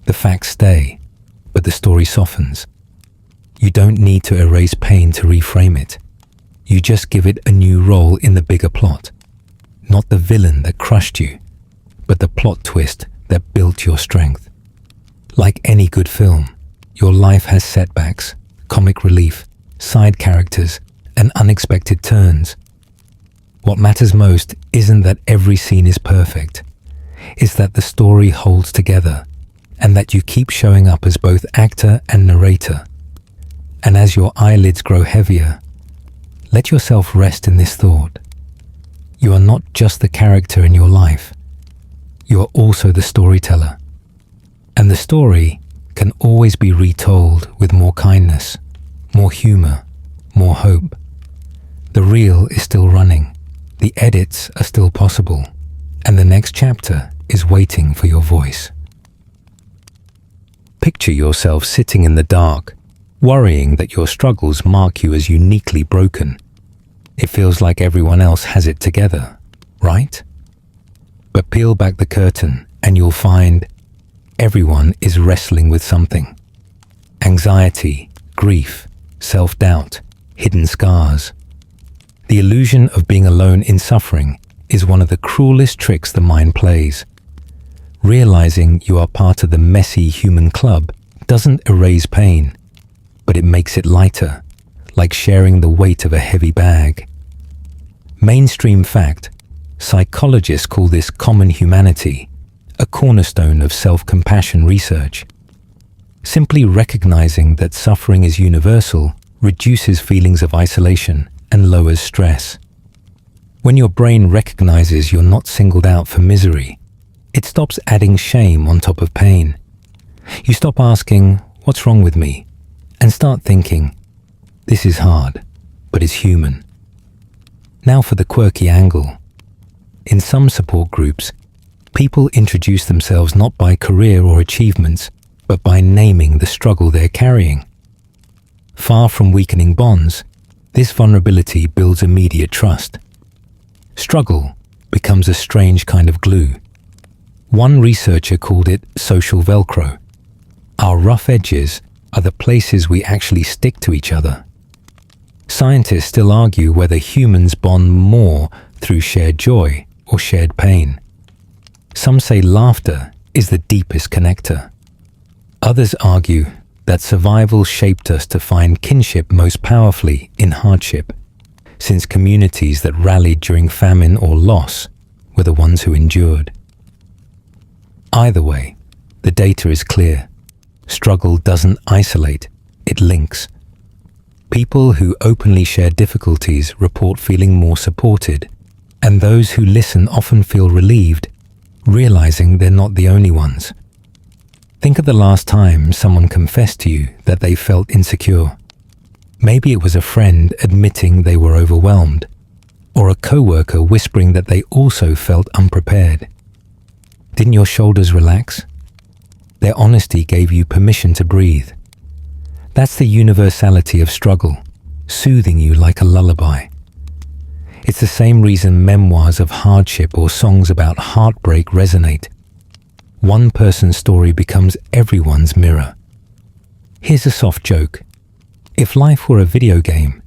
The facts stay, but the story softens. You don't need to erase pain to reframe it. You just give it a new role in the bigger plot. Not the villain that crushed you, but the plot twist that built your strength. Like any good film, your life has setbacks, comic relief, side characters, and unexpected turns. What matters most isn't that every scene is perfect. It's that the story holds together, and that you keep showing up as both actor and narrator. And as your eyelids grow heavier, let yourself rest in this thought. You are not just the character in your life. You are also the storyteller. And the story can always be retold with more kindness, more humor, more hope. The reel is still running. The edits are still possible. And the next chapter is waiting for your voice. Picture yourself sitting in the dark, worrying that your struggles mark you as uniquely broken. It feels like everyone else has it together, right? But peel back the curtain and you'll find everyone is wrestling with something. Anxiety, grief, self-doubt, hidden scars. The illusion of being alone in suffering is one of the cruelest tricks the mind plays. Realizing you are part of the messy human club doesn't erase pain, but it makes it lighter, like sharing the weight of a heavy bag. Mainstream fact, psychologists call this common humanity, a cornerstone of self-compassion research. Simply recognizing that suffering is universal reduces feelings of isolation and lowers stress. When your brain recognizes you're not singled out for misery, it stops adding shame on top of pain. You stop asking, "What's wrong with me?" and start thinking, "This is hard, but it's human." Now for the quirky angle. In some support groups, People introduce themselves not by career or achievements, but by naming the struggle they're carrying. Far from weakening bonds, this vulnerability builds immediate trust. Struggle becomes a strange kind of glue. One researcher called it social Velcro. Our rough edges are the places we actually stick to each other. Scientists still argue whether humans bond more through shared joy or shared pain. Some say laughter is the deepest connector. Others argue that survival shaped us to find kinship most powerfully in hardship, since communities that rallied during famine or loss were the ones who endured. Either way, the data is clear. Struggle doesn't isolate, it links. People who openly share difficulties report feeling more supported, and those who listen often feel relieved, realizing they're not the only ones. Think of the last time someone confessed to you that they felt insecure. Maybe it was a friend admitting they were overwhelmed, or a coworker whispering that they also felt unprepared. Didn't your shoulders relax? Their honesty gave you permission to breathe. That's the universality of struggle, soothing you like a lullaby. It's the same reason memoirs of hardship or songs about heartbreak resonate. One person's story becomes everyone's mirror. Here's a soft joke. If life were a video game,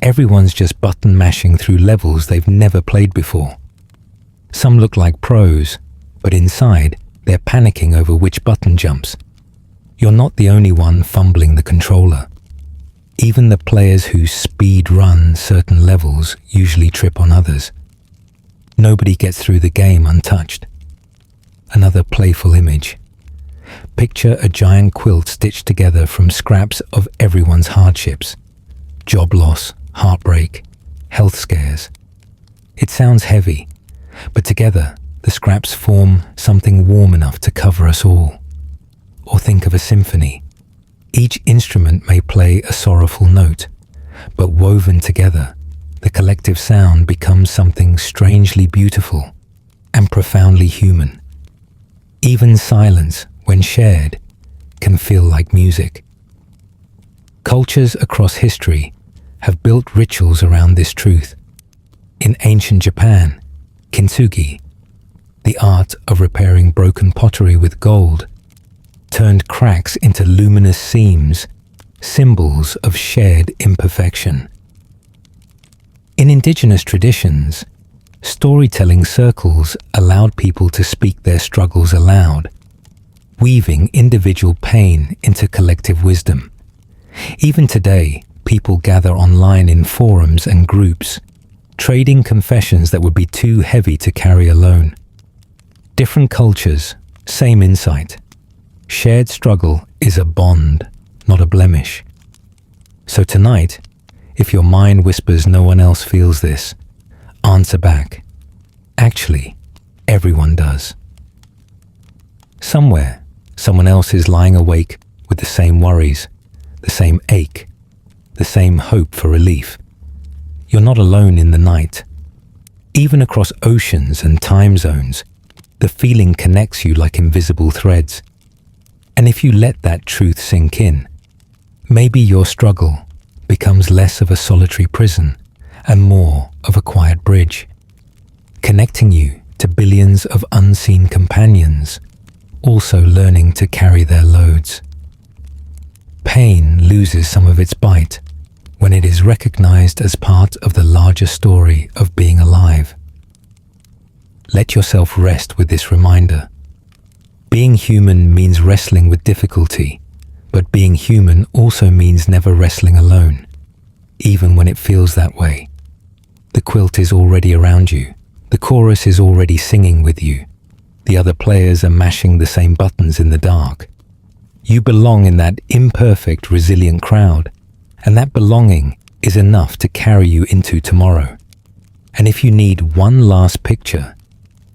everyone's just button mashing through levels they've never played before. Some look like pros, but inside, they're panicking over which button jumps. You're not the only one fumbling the controller. Even the players who speed run certain levels usually trip on others. Nobody gets through the game untouched. Another playful image. Picture a giant quilt stitched together from scraps of everyone's hardships. Job loss, heartbreak, health scares. It sounds heavy, but together the scraps form something warm enough to cover us all. Or think of a symphony. Each instrument may play a sorrowful note, but woven together, the collective sound becomes something strangely beautiful and profoundly human. Even silence, when shared, can feel like music. Cultures across history have built rituals around this truth. In ancient Japan, kintsugi, the art of repairing broken pottery with gold, turned cracks into luminous seams, symbols of shared imperfection. In indigenous traditions, storytelling circles allowed people to speak their struggles aloud, weaving individual pain into collective wisdom. Even today, people gather online in forums and groups, trading confessions that would be too heavy to carry alone. Different cultures, same insight. Shared struggle is a bond, not a blemish. So tonight, if your mind whispers no one else feels this, answer back. Actually, everyone does. Somewhere, someone else is lying awake with the same worries, the same ache, the same hope for relief. You're not alone in the night. Even across oceans and time zones, the feeling connects you like invisible threads. And if you let that truth sink in, maybe your struggle becomes less of a solitary prison and more of a quiet bridge, connecting you to billions of unseen companions, also learning to carry their loads. Pain loses some of its bite when it is recognized as part of the larger story of being alive. Let yourself rest with this reminder. Being human means wrestling with difficulty, but being human also means never wrestling alone, even when it feels that way. The quilt is already around you. The chorus is already singing with you. The other players are mashing the same buttons in the dark. You belong in that imperfect, resilient crowd, and that belonging is enough to carry you into tomorrow. And if you need one last picture,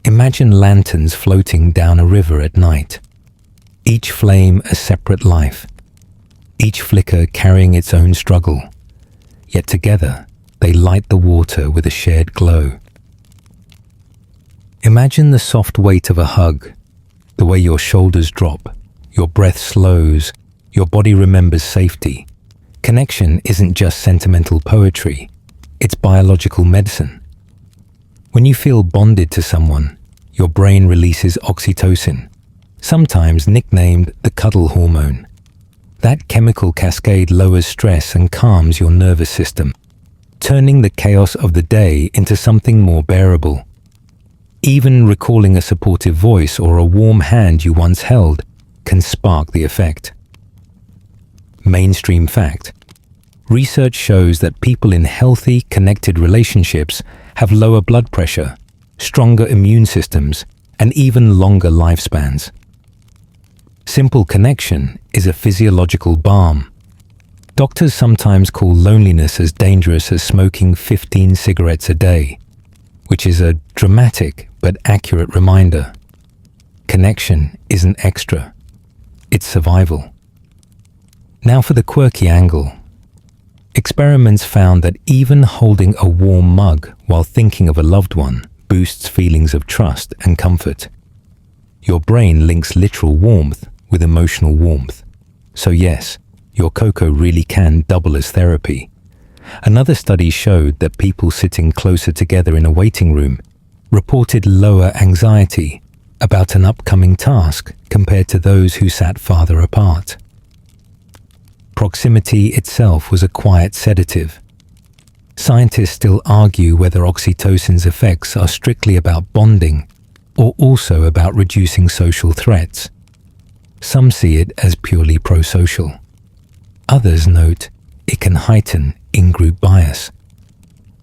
imagine lanterns floating down a river at night, each flame a separate life, each flicker carrying its own struggle, yet together they light the water with a shared glow. Imagine the soft weight of a hug, the way your shoulders drop, your breath slows, your body remembers safety. Connection isn't just sentimental poetry, it's biological medicine. When you feel bonded to someone, your brain releases oxytocin, sometimes nicknamed the cuddle hormone. That chemical cascade lowers stress and calms your nervous system, turning the chaos of the day into something more bearable. Even recalling a supportive voice or a warm hand you once held can spark the effect. Mainstream fact: research shows that people in healthy, connected relationships have lower blood pressure, stronger immune systems, and even longer lifespans. Simple connection is a physiological balm. Doctors sometimes call loneliness as dangerous as smoking 15 cigarettes a day, which is a dramatic but accurate reminder. Connection isn't extra, it's survival. Now for the quirky angle. Experiments found that even holding a warm mug while thinking of a loved one boosts feelings of trust and comfort. Your brain links literal warmth with emotional warmth. So yes, your cocoa really can double as therapy. Another study showed that people sitting closer together in a waiting room reported lower anxiety about an upcoming task compared to those who sat farther apart. Proximity itself was a quiet sedative. Scientists still argue whether oxytocin's effects are strictly about bonding or also about reducing social threats. Some see it as purely pro-social. Others note it can heighten in-group bias,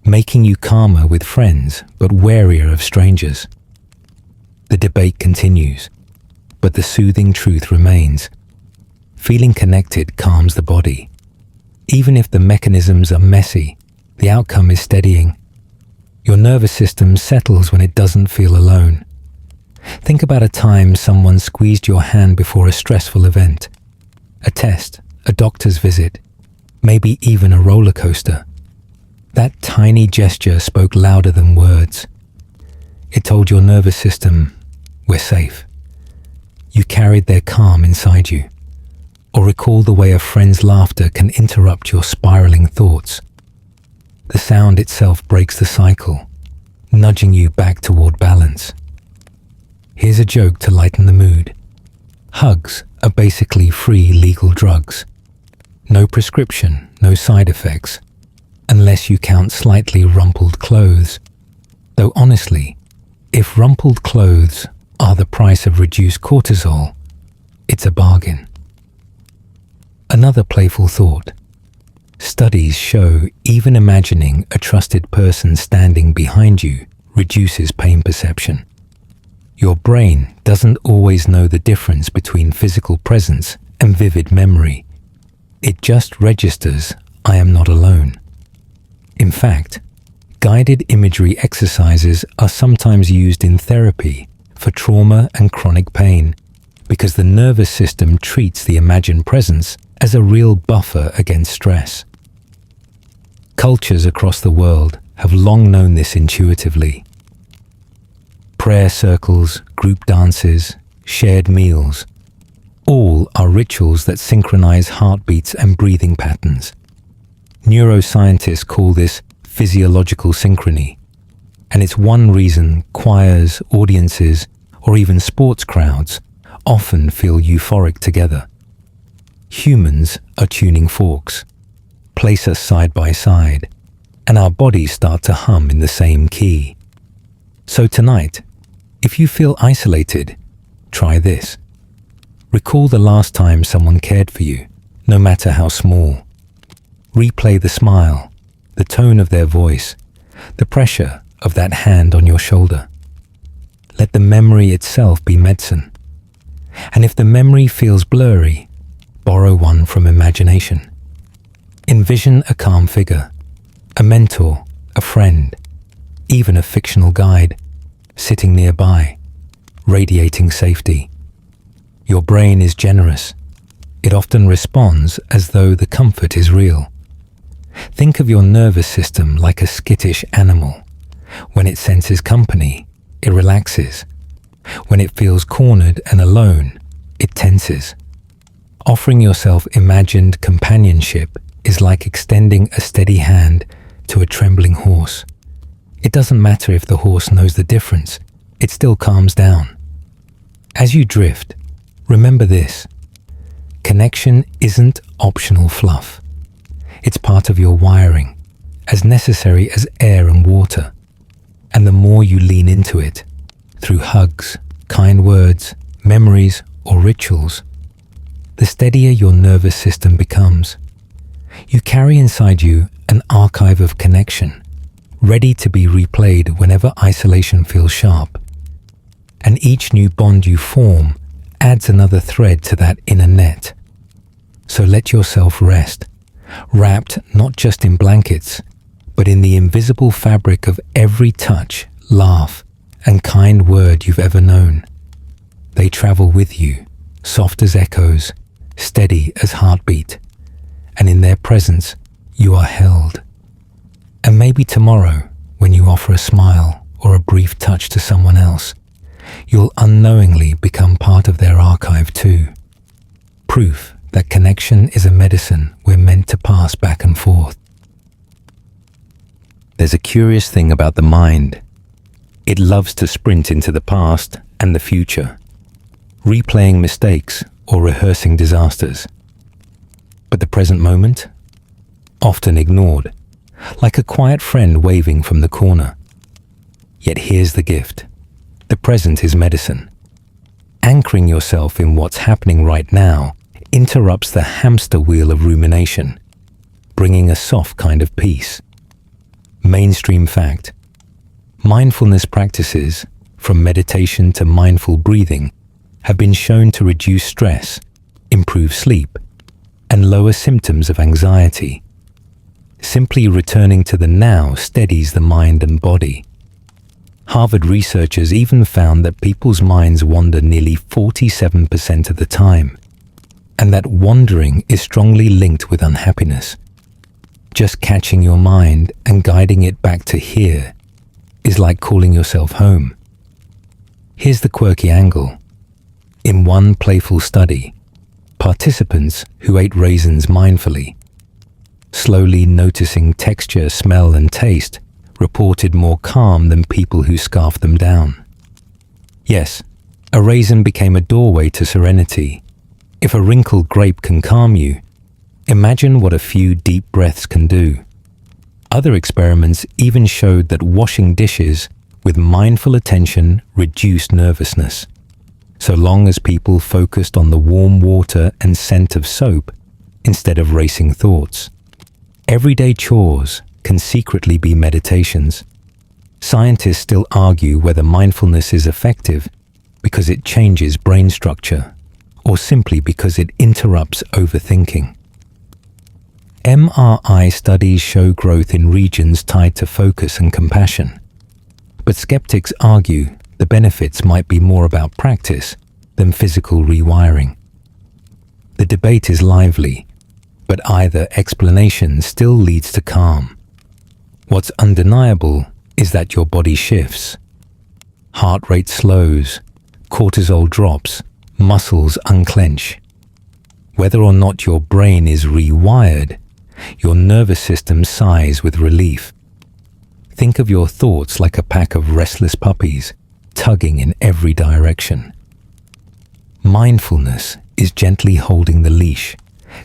making you calmer with friends but warier of strangers. The debate continues, but the soothing truth remains. Feeling connected calms the body. Even if the mechanisms are messy, the outcome is steadying. Your nervous system settles when it doesn't feel alone. Think about a time someone squeezed your hand before a stressful event, a test, a doctor's visit, maybe even a roller coaster. That tiny gesture spoke louder than words. It told your nervous system, we're safe. You carried their calm inside you. Or recall the way a friend's laughter can interrupt your spiraling thoughts. The sound itself breaks the cycle, nudging you back toward balance. Here's a joke to lighten the mood. Hugs are basically free legal drugs. No prescription, no side effects, unless you count slightly rumpled clothes. Though honestly, if rumpled clothes are the price of reduced cortisol, it's a bargain. Another playful thought. Studies show even imagining a trusted person standing behind you reduces pain perception. Your brain doesn't always know the difference between physical presence and vivid memory. It just registers, I am not alone. In fact, guided imagery exercises are sometimes used in therapy for trauma and chronic pain because the nervous system treats the imagined presence as a real buffer against stress. Cultures across the world have long known this intuitively. Prayer circles, group dances, shared meals, all are rituals that synchronize heartbeats and breathing patterns. Neuroscientists call this physiological synchrony, and it's one reason choirs, audiences, or even sports crowds often feel euphoric together. Humans are tuning forks. Place us side by side, and our bodies start to hum in the same key. So tonight, if you feel isolated, try this. Recall the last time someone cared for you, no matter how small. Replay the smile, the tone of their voice, the pressure of that hand on your shoulder. Let the memory itself be medicine. And if the memory feels blurry, borrow one from imagination. Envision a calm figure, a mentor, a friend, even a fictional guide, sitting nearby, radiating safety. Your brain is generous. It often responds as though the comfort is real. Think of your nervous system like a skittish animal. When it senses company, it relaxes. When it feels cornered and alone, it tenses. Offering yourself imagined companionship is like extending a steady hand to a trembling horse. It doesn't matter if the horse knows the difference, it still calms down. As you drift, remember this: connection isn't optional fluff. It's part of your wiring, as necessary as air and water. And the more you lean into it, through hugs, kind words, memories, or rituals, the steadier your nervous system becomes. You carry inside you an archive of connection, ready to be replayed whenever isolation feels sharp. And each new bond you form adds another thread to that inner net. So let yourself rest, wrapped not just in blankets, but in the invisible fabric of every touch, laugh, and kind word you've ever known. They travel with you, soft as echoes, steady as heartbeat, and in their presence you are held. And maybe tomorrow, when you offer a smile or a brief touch to someone else, you'll unknowingly become part of their archive too. Proof that connection is a medicine we're meant to pass back and forth. There's a curious thing about the mind. It loves to sprint into the past and the future, replaying mistakes or rehearsing disasters. But the present moment? Often ignored, like a quiet friend waving from the corner. Yet here's the gift. The present is medicine. Anchoring yourself in what's happening right now interrupts the hamster wheel of rumination, bringing a soft kind of peace. Mainstream fact: mindfulness practices, from meditation to mindful breathing, have been shown to reduce stress, improve sleep, and lower symptoms of anxiety. Simply returning to the now steadies the mind and body. Harvard researchers even found that people's minds wander nearly 47% of the time, and that wandering is strongly linked with unhappiness. Just catching your mind and guiding it back to here is like calling yourself home. Here's the quirky angle. In one playful study, participants who ate raisins mindfully, slowly noticing texture, smell, and taste, reported more calm than people who scarfed them down. Yes, a raisin became a doorway to serenity. If a wrinkled grape can calm you, imagine what a few deep breaths can do. Other experiments even showed that washing dishes with mindful attention reduced nervousness, so long as people focused on the warm water and scent of soap instead of racing thoughts. Everyday chores can secretly be meditations. Scientists still argue whether mindfulness is effective because it changes brain structure, or simply because it interrupts overthinking. MRI studies show growth in regions tied to focus and compassion, but skeptics argue the benefits might be more about practice than physical rewiring. The debate is lively, but either explanation still leads to calm. What's undeniable is that your body shifts. Heart rate slows, cortisol drops, muscles unclench. Whether or not your brain is rewired, your nervous system sighs with relief. Think of your thoughts like a pack of restless puppies, tugging in every direction. Mindfulness is gently holding the leash,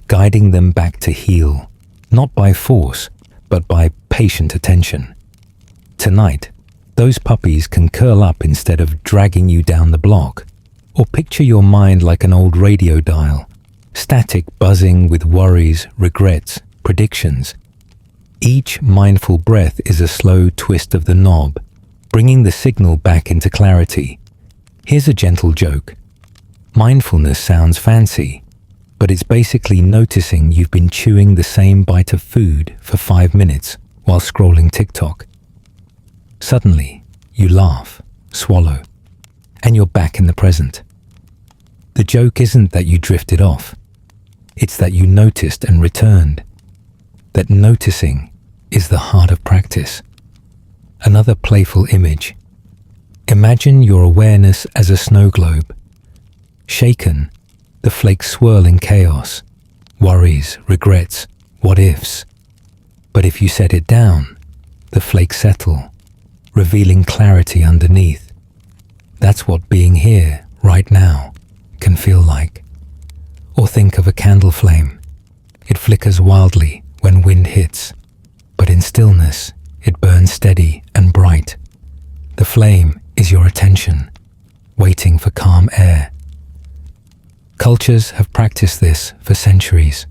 guiding them back to heel, not by force, but by patient attention. Tonight, those puppies can curl up instead of dragging you down the block, or picture your mind like an old radio dial, static buzzing with worries, regrets, predictions. Each mindful breath is a slow twist of the knob, bringing the signal back into clarity. Here's a gentle joke. Mindfulness sounds fancy, but it's basically noticing you've been chewing the same bite of food for 5 minutes while scrolling TikTok. Suddenly, you laugh, swallow, and you're back in the present. The joke isn't that you drifted off. It's that you noticed and returned. That noticing is the heart of practice. Another playful image. Imagine your awareness as a snow globe. Shaken, the flakes swirl in chaos, worries, regrets, what ifs. But if you set it down, the flakes settle, revealing clarity underneath. That's what being here, right now, can feel like. Or think of a candle flame. It flickers wildly when wind hits, but in stillness, it burns steady and bright. The flame is your attention, waiting for calm air. Cultures have practiced this for centuries.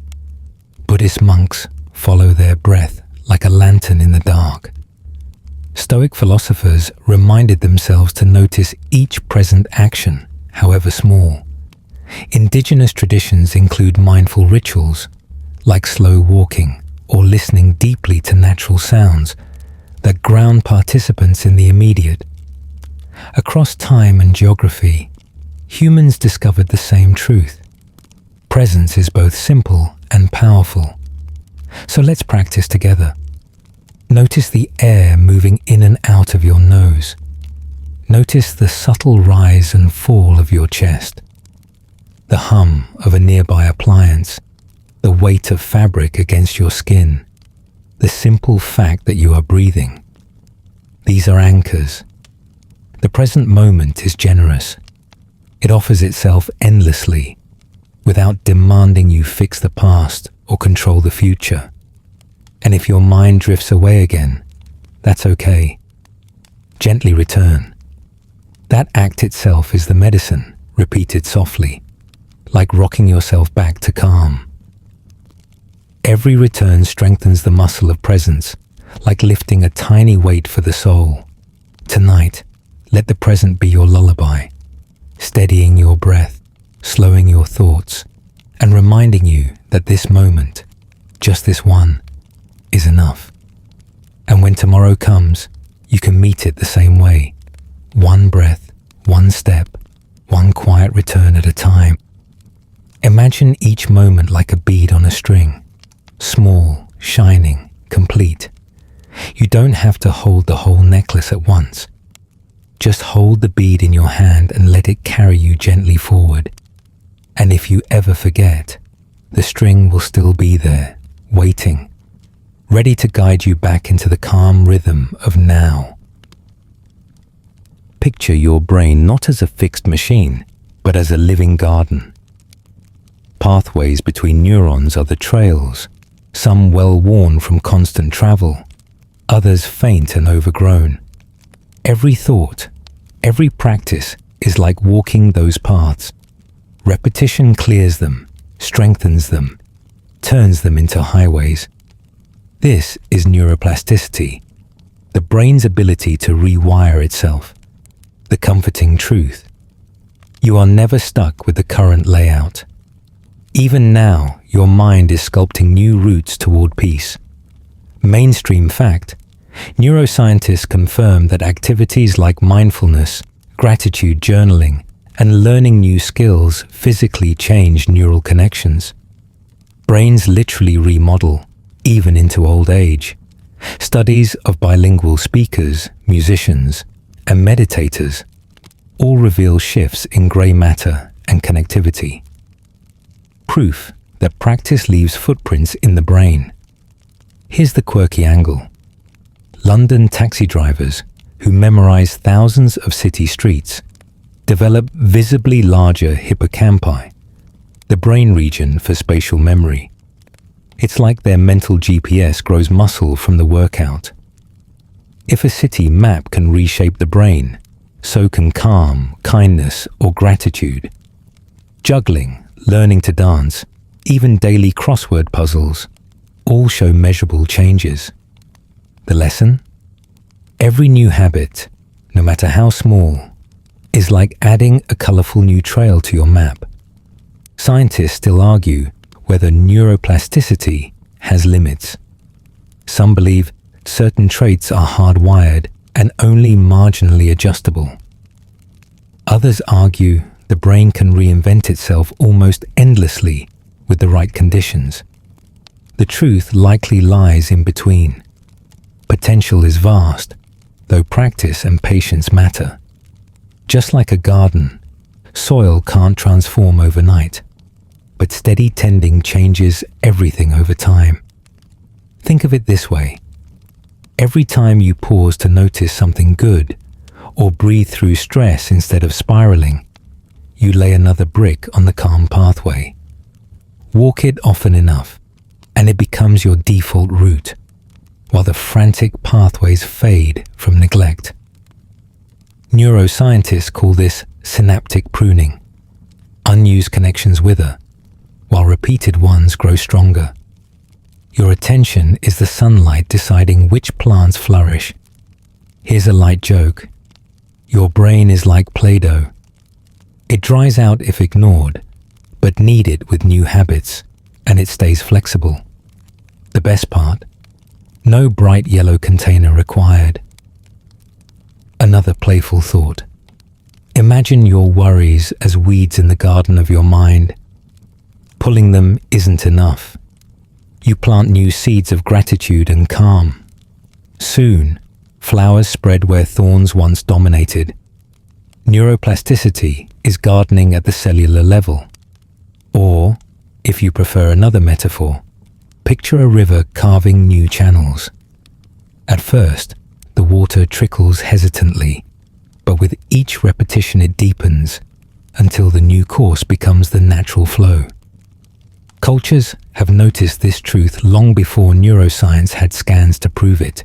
Buddhist monks follow their breath like a lantern in the dark. Stoic philosophers reminded themselves to notice each present action, however small. Indigenous traditions include mindful rituals, like slow walking or listening deeply to natural sounds that ground participants in the immediate. Across time and geography, humans discovered the same truth. Presence is both simple and powerful. So let's practice together. Notice the air moving in and out of your nose. Notice the subtle rise and fall of your chest. The hum of a nearby appliance. The weight of fabric against your skin. The simple fact that you are breathing. These are anchors. The present moment is generous. It offers itself endlessly, without demanding you fix the past or control the future. And if your mind drifts away again, that's okay. Gently return. That act itself is the medicine, repeated softly, like rocking yourself back to calm. Every return strengthens the muscle of presence, like lifting a tiny weight for the soul. Tonight, let the present be your lullaby, steadying your breath, slowing your thoughts, and reminding you that this moment, just this one, is enough. And when tomorrow comes, you can meet it the same way. One breath, one step, one quiet return at a time. Imagine each moment like a bead on a string, small, shining, complete. You don't have to hold the whole necklace at once. Just hold the bead in your hand and let it carry you gently forward. And if you ever forget, the string will still be there, waiting, ready to guide you back into the calm rhythm of now. Picture your brain not as a fixed machine, but as a living garden. Pathways between neurons are the trails, some well-worn from constant travel, others faint and overgrown. Every thought, every practice is like walking those paths. Repetition clears them, strengthens them, turns them into highways. This is neuroplasticity, the brain's ability to rewire itself. The comforting truth. You are never stuck with the current layout. Even now, your mind is sculpting new routes toward peace. Mainstream fact. Neuroscientists confirm that activities like mindfulness, gratitude journaling, and learning new skills physically change neural connections. Brains literally remodel, even into old age. Studies of bilingual speakers, musicians, and meditators all reveal shifts in grey matter and connectivity. Proof that practice leaves footprints in the brain. Here's the quirky angle. London taxi drivers who memorize thousands of city streets develop visibly larger hippocampi, the brain region for spatial memory. It's like their mental GPS grows muscle from the workout. If a city map can reshape the brain, so can calm, kindness, or gratitude. Juggling, learning to dance, even daily crossword puzzles, all show measurable changes. The lesson? Every new habit, no matter how small, is like adding a colorful new trail to your map. Scientists still argue whether neuroplasticity has limits. Some believe certain traits are hardwired and only marginally adjustable. Others argue the brain can reinvent itself almost endlessly with the right conditions. The truth likely lies in between. Potential is vast, though practice and patience matter. Just like a garden, soil can't transform overnight, but steady tending changes everything over time. Think of it this way. Every time you pause to notice something good, or breathe through stress instead of spiraling, you lay another brick on the calm pathway. Walk it often enough, and it becomes your default route, while the frantic pathways fade from neglect. Neuroscientists call this synaptic pruning. Unused connections wither, while repeated ones grow stronger. Your attention is the sunlight deciding which plants flourish. Here's a light joke. Your brain is like Play-Doh. It dries out if ignored, but kneaded with new habits, and it stays flexible. The best part? No bright yellow container required. Another playful thought. Imagine your worries as weeds in the garden of your mind. Pulling them isn't enough. You plant new seeds of gratitude and calm. Soon, flowers spread where thorns once dominated. Neuroplasticity is gardening at the cellular level. Or, if you prefer another metaphor, picture a river carving new channels. At first, the water trickles hesitantly, but with each repetition it deepens until the new course becomes the natural flow. Cultures have noticed this truth long before neuroscience had scans to prove it.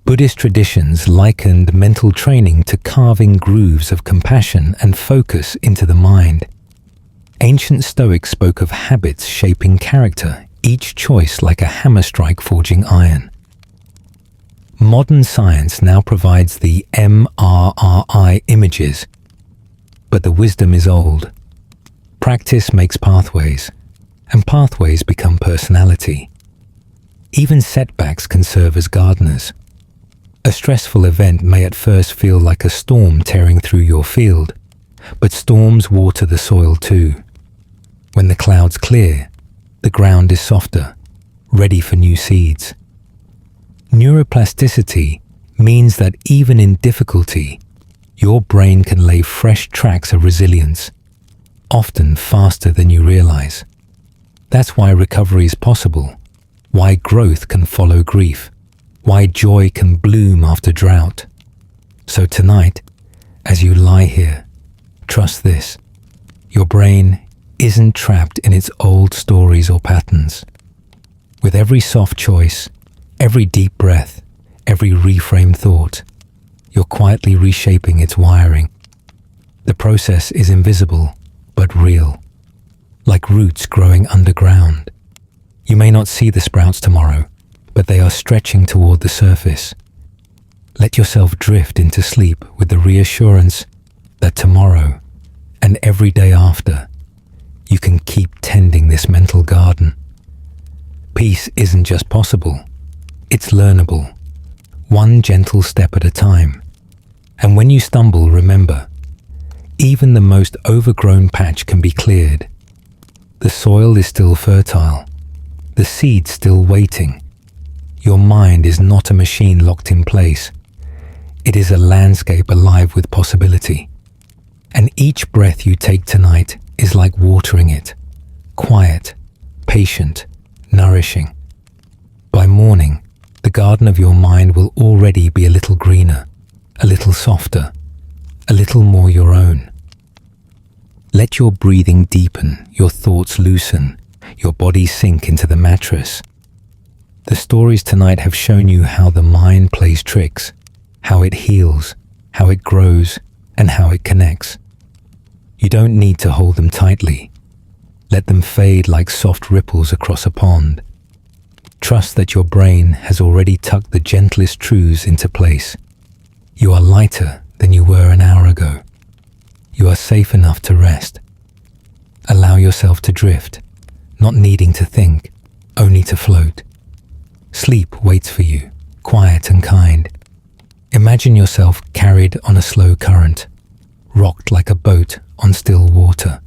Buddhist traditions likened mental training to carving grooves of compassion and focus into the mind. Ancient Stoics spoke of habits shaping character, each choice like a hammer strike forging iron. Modern science now provides the MRI images, but the wisdom is old. Practice makes pathways, and pathways become personality. Even setbacks can serve as gardeners. A stressful event may at first feel like a storm tearing through your field, but storms water the soil too. When the clouds clear, the ground is softer, ready for new seeds. Neuroplasticity means that even in difficulty, your brain can lay fresh tracks of resilience, often faster than you realize. That's why recovery is possible, why growth can follow grief, why joy can bloom after drought. So tonight, as you lie here, trust this. Your brain isn't trapped in its old stories or patterns. With every soft choice, every deep breath, every reframed thought, you're quietly reshaping its wiring. The process is invisible, but real, like roots growing underground. You may not see the sprouts tomorrow, but they are stretching toward the surface. Let yourself drift into sleep with the reassurance that tomorrow and every day after, you can keep tending this mental garden. Peace isn't just possible, it's learnable, one gentle step at a time. And when you stumble, remember, even the most overgrown patch can be cleared. The soil is still fertile, the seeds still waiting. Your mind is not a machine locked in place. It is a landscape alive with possibility. And each breath you take tonight is like watering it, quiet, patient, nourishing. By morning, the garden of your mind will already be a little greener, a little softer, a little more your own. Let your breathing deepen, your thoughts loosen, your body sink into the mattress. The stories tonight have shown you how the mind plays tricks, how it heals, how it grows, and how it connects. You don't need to hold them tightly. Let them fade like soft ripples across a pond. Trust that your brain has already tucked the gentlest truths into place. You are lighter than you were an hour ago. You are safe enough to rest. Allow yourself to drift, not needing to think, only to float. Sleep waits for you, quiet and kind. Imagine yourself carried on a slow current, rocked like a boat on still water.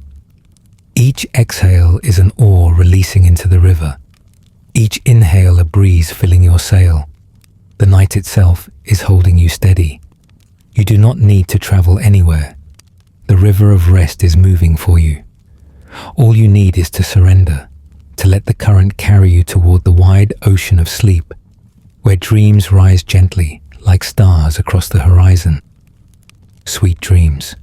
Each exhale is an oar releasing into the river. Each inhale a breeze filling your sail. The night itself is holding you steady. You do not need to travel anywhere. The river of rest is moving for you. All you need is to surrender, to let the current carry you toward the wide ocean of sleep, where dreams rise gently like stars across the horizon. Sweet dreams.